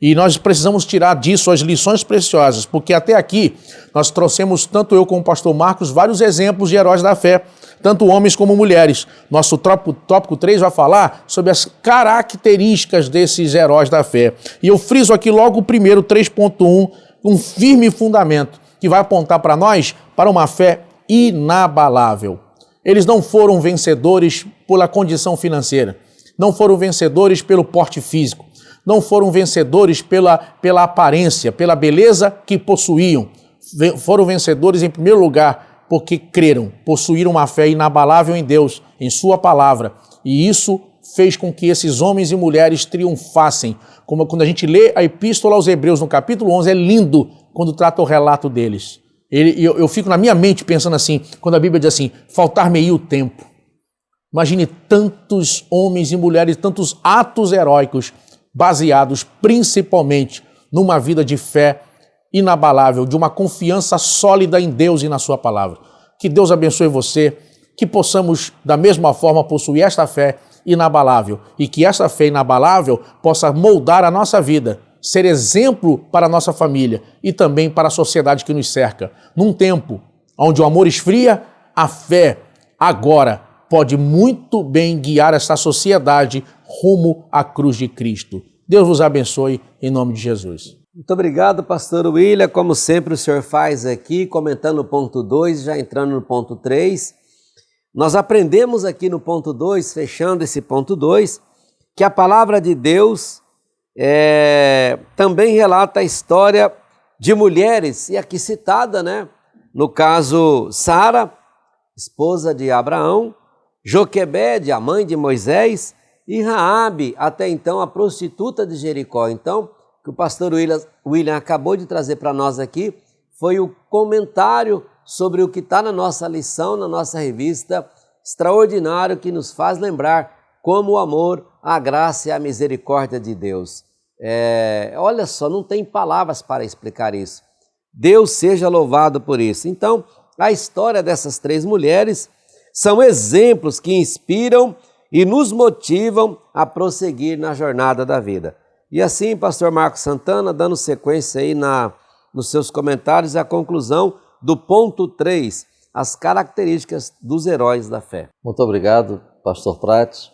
E nós precisamos tirar disso as lições preciosas, porque até aqui nós trouxemos, tanto eu como o pastor Marcos, vários exemplos de heróis da fé. tanto homens como mulheres. Nosso tópico 3 vai falar sobre as características desses heróis da fé. E eu friso aqui logo o primeiro, 3.1, um firme fundamento que vai apontar para nós para uma fé inabalável. Eles não foram vencedores pela condição financeira, não foram vencedores pelo porte físico, não foram vencedores pela aparência, pela beleza que possuíam. Foram vencedores, em primeiro lugar, porque creram, possuíram uma fé inabalável em Deus, em sua palavra. E isso fez com que esses homens e mulheres triunfassem. Como quando a gente lê a Epístola aos Hebreus, no capítulo 11, é lindo quando trata o relato deles. Eu fico na minha mente pensando assim, quando a Bíblia diz assim, faltar-me-ia o tempo. Imagine tantos homens e mulheres, tantos atos heróicos, baseados principalmente numa vida de fé inabalável, de uma confiança sólida em Deus e na sua palavra. Que Deus abençoe você, que possamos da mesma forma possuir esta fé inabalável e que esta fé inabalável possa moldar a nossa vida, ser exemplo para a nossa família e também para a sociedade que nos cerca. Num tempo onde o amor esfria, a fé agora pode muito bem guiar esta sociedade rumo à cruz de Cristo. Deus vos abençoe em nome de Jesus. Muito obrigado, pastor William. Como sempre o senhor faz aqui, comentando o ponto 2, já entrando no ponto 3. Nós aprendemos aqui no ponto 2, fechando esse ponto 2, que a palavra de Deus também relata a história de mulheres, e aqui citada, né? No caso, Sara, esposa de Abraão, Joquebede, a mãe de Moisés, e Raabe, até então a prostituta de Jericó. Então, o que o pastor William acabou de trazer para nós aqui foi o comentário sobre o que está na nossa lição, na nossa revista, extraordinário, que nos faz lembrar como o amor, a graça e a misericórdia de Deus. Olha só, não tem palavras para explicar isso. Deus seja louvado por isso. Então, a história dessas 3 mulheres são exemplos que inspiram e nos motivam a prosseguir na jornada da vida. E assim, pastor Marcos Santana, dando sequência aí nos seus comentários, a conclusão do ponto 3, as características dos heróis da fé. Muito obrigado, pastor Prates.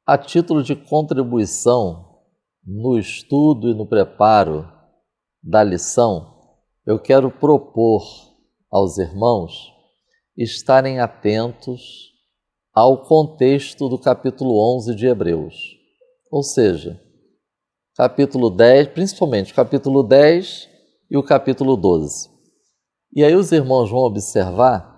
A título de contribuição no estudo e no preparo da lição, eu quero propor aos irmãos estarem atentos ao contexto do capítulo 11 de Hebreus. Ou seja, capítulo 10, principalmente o capítulo 10 e o capítulo 12. E aí os irmãos vão observar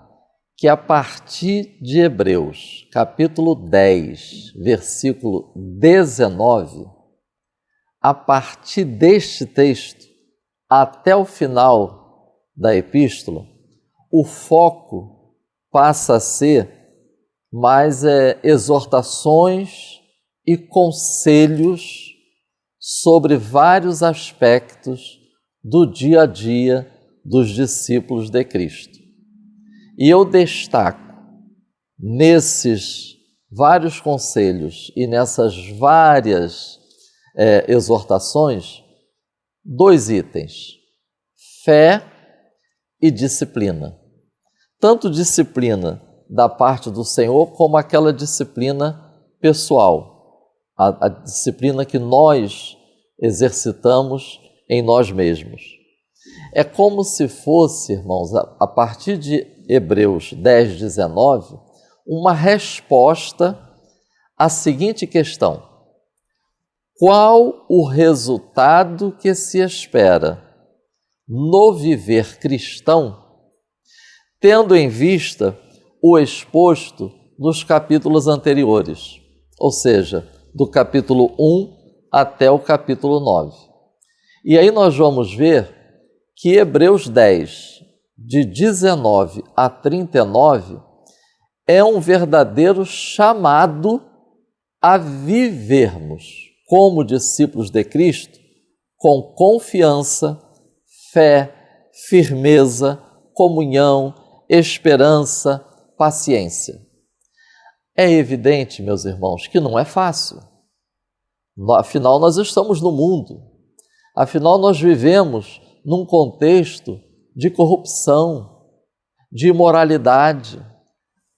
que a partir de Hebreus, capítulo 10, versículo 19, a partir deste texto, até o final da epístola, o foco passa a ser mais exortações e conselhos sobre vários aspectos do dia a dia dos discípulos de Cristo. E eu destaco nesses vários conselhos e nessas várias exortações 2 itens: fé e disciplina. Tanto disciplina da parte do Senhor como aquela disciplina pessoal, a disciplina que nós exercitamos em nós mesmos. É como se fosse, irmãos, a partir de Hebreus 10, 19, uma resposta à seguinte questão: qual o resultado que se espera no viver cristão, tendo em vista o exposto nos capítulos anteriores, ou seja, do capítulo 1 até o capítulo 9. E aí nós vamos ver que Hebreus 10, de 19 a 39, é um verdadeiro chamado a vivermos como discípulos de Cristo com confiança, fé, firmeza, comunhão, esperança, paciência. É evidente, meus irmãos, que não é fácil. Afinal, nós estamos no mundo. Afinal, nós vivemos num contexto de corrupção, de imoralidade.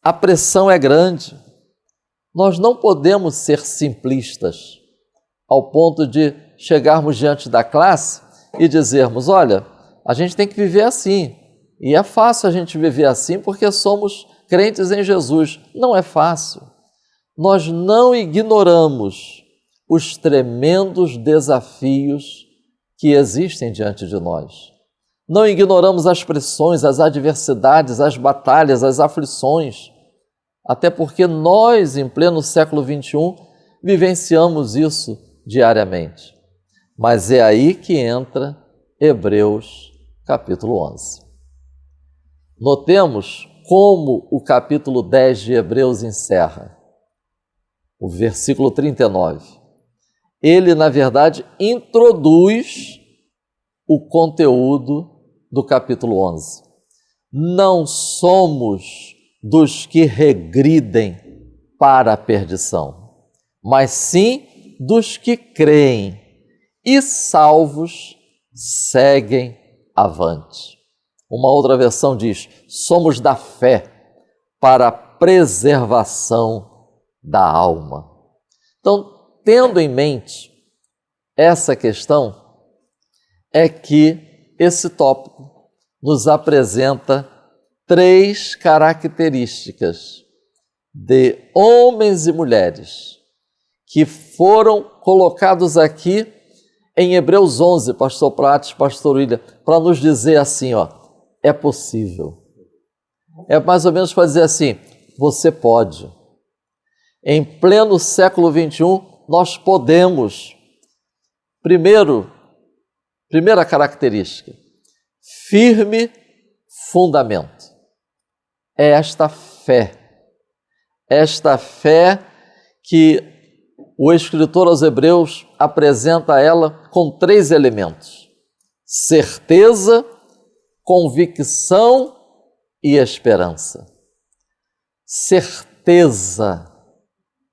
a pressão é grande. Nós não podemos ser simplistas ao ponto de chegarmos diante da classe e dizermos, olha, a gente tem que viver assim. E é fácil a gente viver assim porque somos crentes em Jesus. Não é fácil. Nós não ignoramos os tremendos desafios que existem diante de nós. Não ignoramos as pressões, as adversidades, as batalhas, as aflições, até porque nós, em pleno século XXI, vivenciamos isso diariamente. Mas é aí que entra Hebreus, capítulo 11. Notemos como o capítulo 10 de Hebreus encerra. O versículo 39. Ele, na verdade, introduz o conteúdo do capítulo 11. Não somos dos que regridem para a perdição, mas sim dos que creem e salvos seguem avante. Uma outra versão diz, somos da fé para a preservação da alma. Então, tendo em mente essa questão, é que esse tópico nos apresenta 3 características de homens e mulheres que foram colocados aqui em Hebreus 11, pastor Prates, pastor William, para nos dizer assim, ó, é possível. É mais ou menos para dizer assim, você pode. Em pleno século XXI, nós podemos. Primeira característica, firme fundamento. É esta fé que o escritor aos Hebreus apresenta ela com 3 elementos: certeza, convicção e esperança. Certeza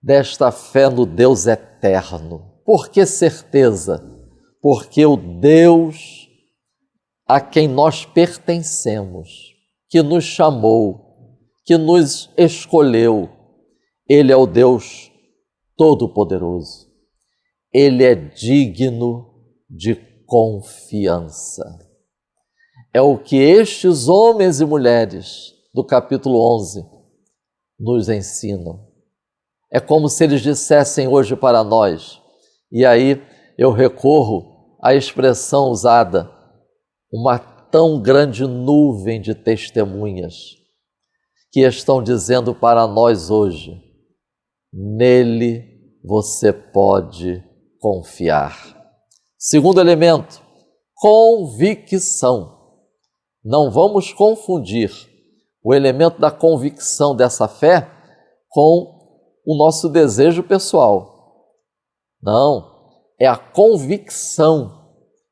desta fé no Deus eterno. Por que certeza? Porque o Deus a quem nós pertencemos, que nos chamou, que nos escolheu, Ele é o Deus Todo-Poderoso. Ele é digno de confiança. É o que estes homens e mulheres do capítulo 11 nos ensinam. É como se eles dissessem hoje para nós, e aí eu recorro à expressão usada, uma tão grande nuvem de testemunhas que estão dizendo para nós hoje, nele você pode confiar. Segundo elemento, convicção. Não vamos confundir o elemento da convicção dessa fé com o nosso desejo pessoal. Não, é a convicção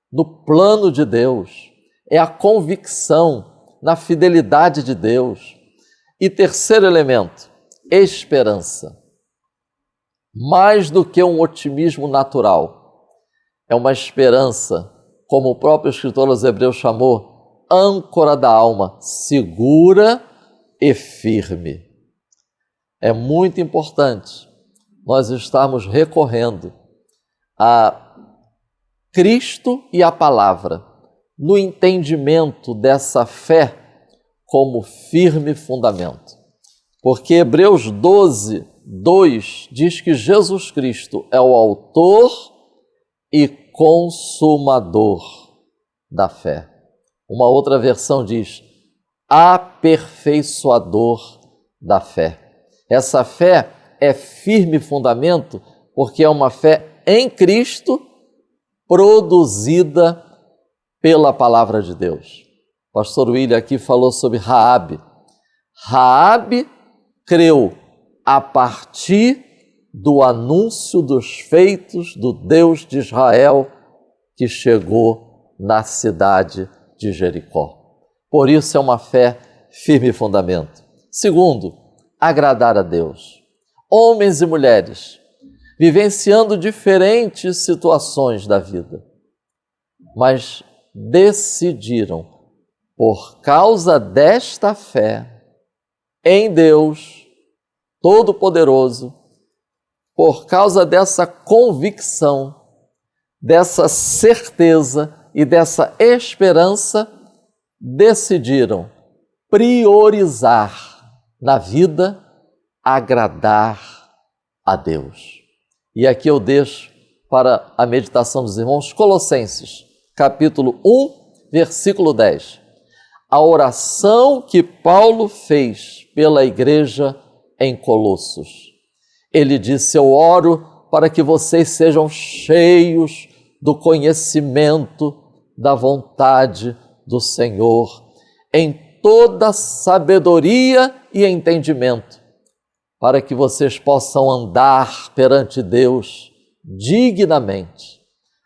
no plano de Deus, é a convicção na fidelidade de Deus. E terceiro elemento, esperança. Mais do que um otimismo natural, é uma esperança, como o próprio escritor aos Hebreus chamou, âncora da alma, segura e firme. É muito importante nós estarmos recorrendo a Cristo e a palavra no entendimento dessa fé como firme fundamento. Porque Hebreus 12, 2 diz que Jesus Cristo é o autor e consumador da fé. Uma outra versão diz aperfeiçoador da fé. Essa fé é firme fundamento porque é uma fé em Cristo produzida pela palavra de Deus. O pastor William aqui falou sobre Raabe. Raabe creu a partir do anúncio dos feitos do Deus de Israel que chegou na cidade de Jericó. Por isso é uma fé firme fundamento. Segundo, agradar a Deus. Homens e mulheres vivenciando diferentes situações da vida, mas decidiram, por causa desta fé, em Deus Todo-Poderoso, por causa dessa convicção, dessa certeza e dessa esperança, decidiram priorizar na vida agradar a Deus. E aqui eu deixo para a meditação dos irmãos Colossenses, capítulo 1, versículo 10. A oração que Paulo fez pela igreja em Colossos. Ele disse: eu oro para que vocês sejam cheios do conhecimento da vontade do Senhor, em toda sabedoria e entendimento, para que vocês possam andar perante Deus dignamente,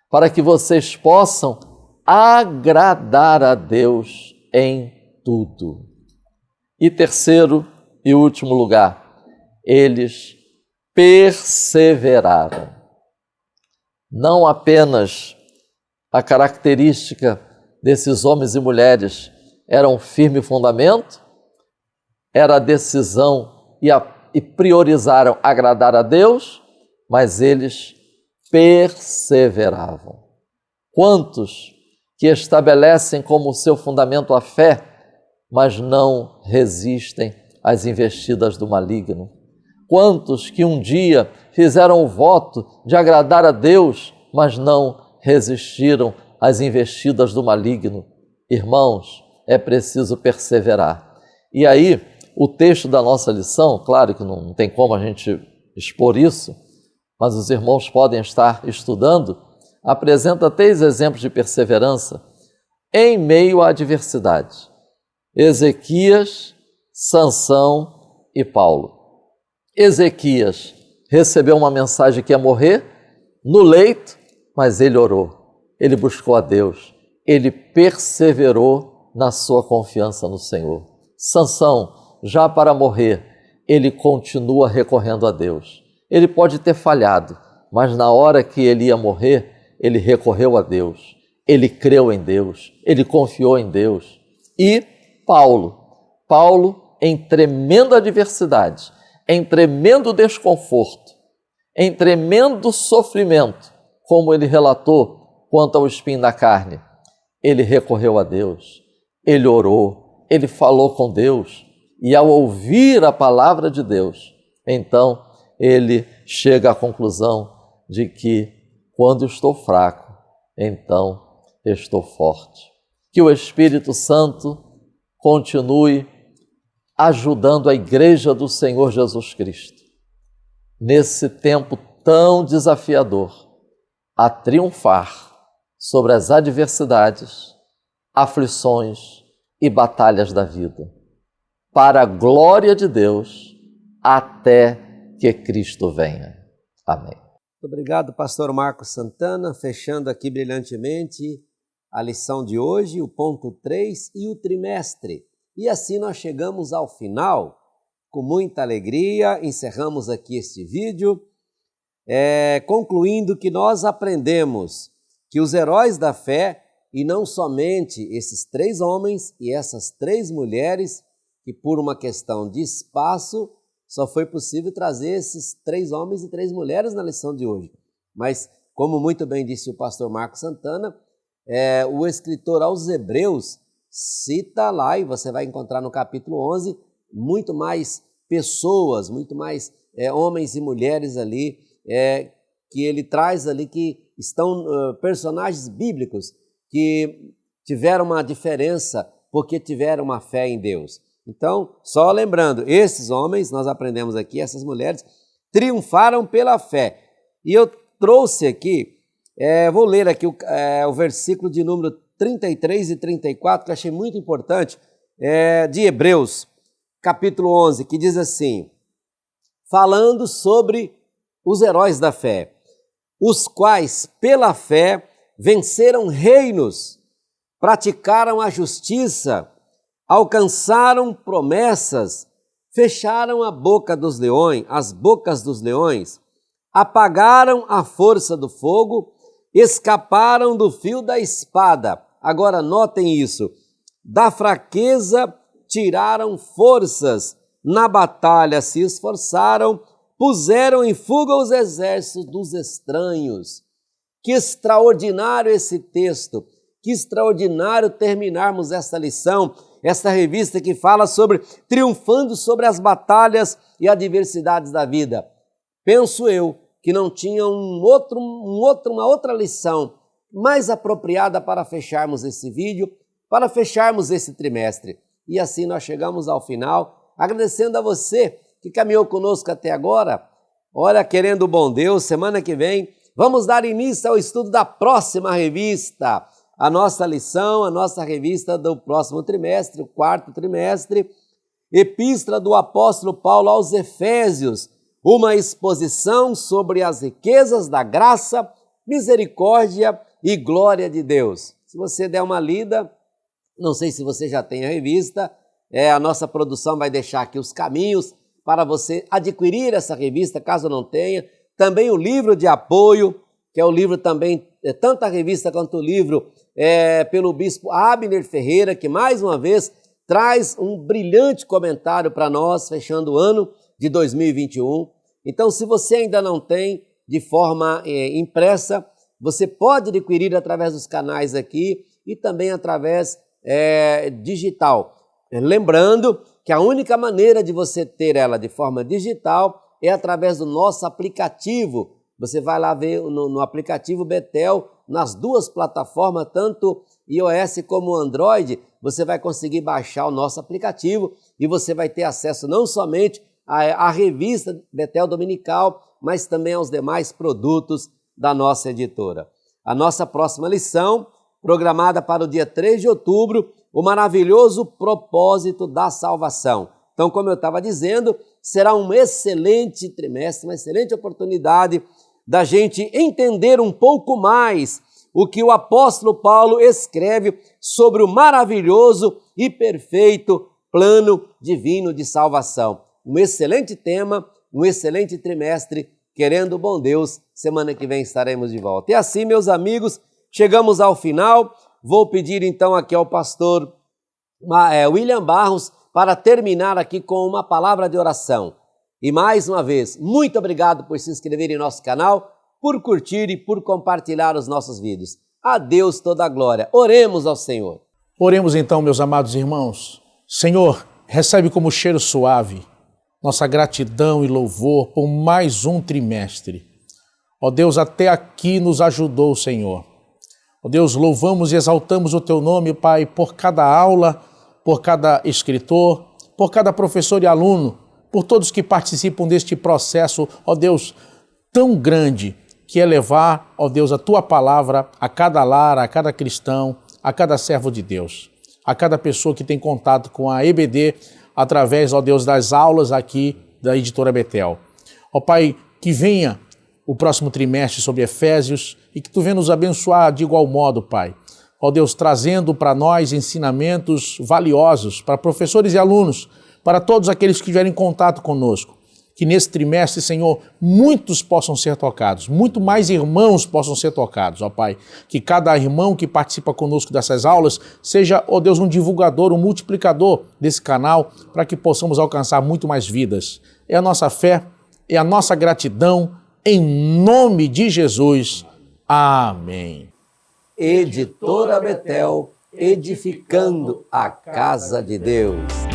para que vocês possam agradar a Deus em tudo. E terceiro e último lugar, eles perseveraram. Não apenas a característica desses homens e mulheres era um firme fundamento, era a decisão e priorizaram agradar a Deus, mas eles perseveravam. Quantos que estabelecem como seu fundamento a fé, mas não resistem às investidas do maligno? Quantos que um dia fizeram o voto de agradar a Deus, mas não resistiram às investidas do maligno? Irmãos, é preciso perseverar. E aí, o texto da nossa lição, claro que não tem como a gente expor isso, mas os irmãos podem estar estudando, apresenta 3 exemplos de perseverança em meio à adversidade: Ezequias, Sansão e Paulo. Ezequias recebeu uma mensagem que ia morrer no leito, mas ele orou, ele buscou a Deus, ele perseverou na sua confiança no Senhor. Sansão, já para morrer, ele continua recorrendo a Deus. Ele pode ter falhado, mas na hora que ele ia morrer, ele recorreu a Deus, ele creu em Deus, ele confiou em Deus. E Paulo, em tremenda adversidade, em tremendo desconforto, em tremendo sofrimento, como ele relatou quanto ao espinho na carne, ele recorreu a Deus, ele orou, ele falou com Deus, e ao ouvir a palavra de Deus, então ele chega à conclusão de que quando estou fraco, então estou forte. Que o Espírito Santo continue ajudando a Igreja do Senhor Jesus Cristo, nesse tempo tão desafiador, a triunfar sobre as adversidades, aflições e batalhas da vida, para a glória de Deus, até que Cristo venha. Amém. Muito obrigado, pastor Marcos Santana, fechando aqui brilhantemente a lição de hoje, o ponto 3 e o trimestre. E assim nós chegamos ao final, com muita alegria, encerramos aqui este vídeo, concluindo que nós aprendemos que os heróis da fé, e não somente esses 3 homens e essas 3 mulheres, que por uma questão de espaço, só foi possível trazer esses 3 homens e 3 mulheres na lição de hoje. Mas, como muito bem disse o pastor Marcos Santana, o escritor aos Hebreus cita lá, e você vai encontrar no capítulo 11, muito mais pessoas, muito mais homens e mulheres ali, que ele traz ali, que estão personagens bíblicos que tiveram uma diferença porque tiveram uma fé em Deus. Então, só lembrando, esses homens, nós aprendemos aqui, essas mulheres, triunfaram pela fé. E eu trouxe aqui, vou ler aqui o versículo de número 33 e 34, que eu achei muito importante, de Hebreus, capítulo 11, que diz assim, falando sobre os heróis da fé, os quais, pela fé, venceram reinos, praticaram a justiça, alcançaram promessas, fecharam a boca dos leões, as bocas dos leões, apagaram a força do fogo, escaparam do fio da espada. Agora notem isso, da fraqueza tiraram forças, na batalha se esforçaram, puseram em fuga os exércitos dos estranhos. Que extraordinário esse texto, que extraordinário terminarmos esta lição, esta revista que fala sobre triunfando sobre as batalhas e adversidades da vida. Penso eu que não tinha uma outra lição mais apropriada para fecharmos esse vídeo, para fecharmos esse trimestre. E assim nós chegamos ao final, agradecendo a você que caminhou conosco até agora. Olha, querendo o bom Deus, semana que vem vamos dar início ao estudo da próxima revista, a nossa lição, a nossa revista do próximo trimestre, o quarto trimestre, Epístola do Apóstolo Paulo aos Efésios, uma exposição sobre as riquezas da graça, misericórdia e glória de Deus. Se você der uma lida, não sei se você já tem a revista, a nossa produção vai deixar aqui os caminhos para você adquirir essa revista, caso não tenha. Também o livro de apoio, que é o livro também, tanto a revista quanto o livro, pelo bispo Abner Ferreira, que mais uma vez traz um brilhante comentário para nós, fechando o ano de 2021. Então, se você ainda não tem de forma impressa, você pode adquirir através dos canais aqui e também através digital. Lembrando que a única maneira de você ter ela de forma digital é através do nosso aplicativo. Você vai lá ver no aplicativo Betel, nas duas plataformas, tanto iOS como Android, você vai conseguir baixar o nosso aplicativo e você vai ter acesso não somente à revista Betel Dominical, mas também aos demais produtos da nossa editora. A nossa próxima lição, programada para o dia 3 de outubro, o maravilhoso propósito da salvação. Então, como eu estava dizendo, será um excelente trimestre, uma excelente oportunidade da gente entender um pouco mais o que o apóstolo Paulo escreve sobre o maravilhoso e perfeito plano divino de salvação. Um excelente tema, um excelente trimestre, querendo o bom Deus, semana que vem estaremos de volta. E assim, meus amigos, chegamos ao final. Vou pedir então aqui ao pastor William Barros para terminar aqui com uma palavra de oração. E mais uma vez, muito obrigado por se inscrever em nosso canal, por curtir e por compartilhar os nossos vídeos. A Deus toda a glória. Oremos ao Senhor. Oremos então, meus amados irmãos. Senhor, recebe como cheiro suave nossa gratidão e louvor por mais um trimestre. Ó Deus, até aqui nos ajudou o Senhor. Ó Deus, louvamos e exaltamos o Teu nome, Pai, por cada aula, por cada escritor, por cada professor e aluno, por todos que participam deste processo, ó Deus, tão grande, que é levar, ó Deus, a Tua palavra a cada lar, a cada cristão, a cada servo de Deus, a cada pessoa que tem contato com a EBD, através, ó Deus, das aulas aqui da Editora Betel. Ó Pai, que venha o próximo trimestre sobre Efésios e que Tu venha nos abençoar de igual modo, Pai. Ó Deus, trazendo para nós ensinamentos valiosos para professores e alunos, para todos aqueles que tiverem contato conosco. Que nesse trimestre, Senhor, muitos possam ser tocados, muito mais irmãos possam ser tocados, ó Pai. Que cada irmão que participa conosco dessas aulas seja, ó Deus, um divulgador, um multiplicador desse canal, para que possamos alcançar muito mais vidas. É a nossa fé, é a nossa gratidão, em nome de Jesus. Amém. Editora Betel, edificando a casa de Deus.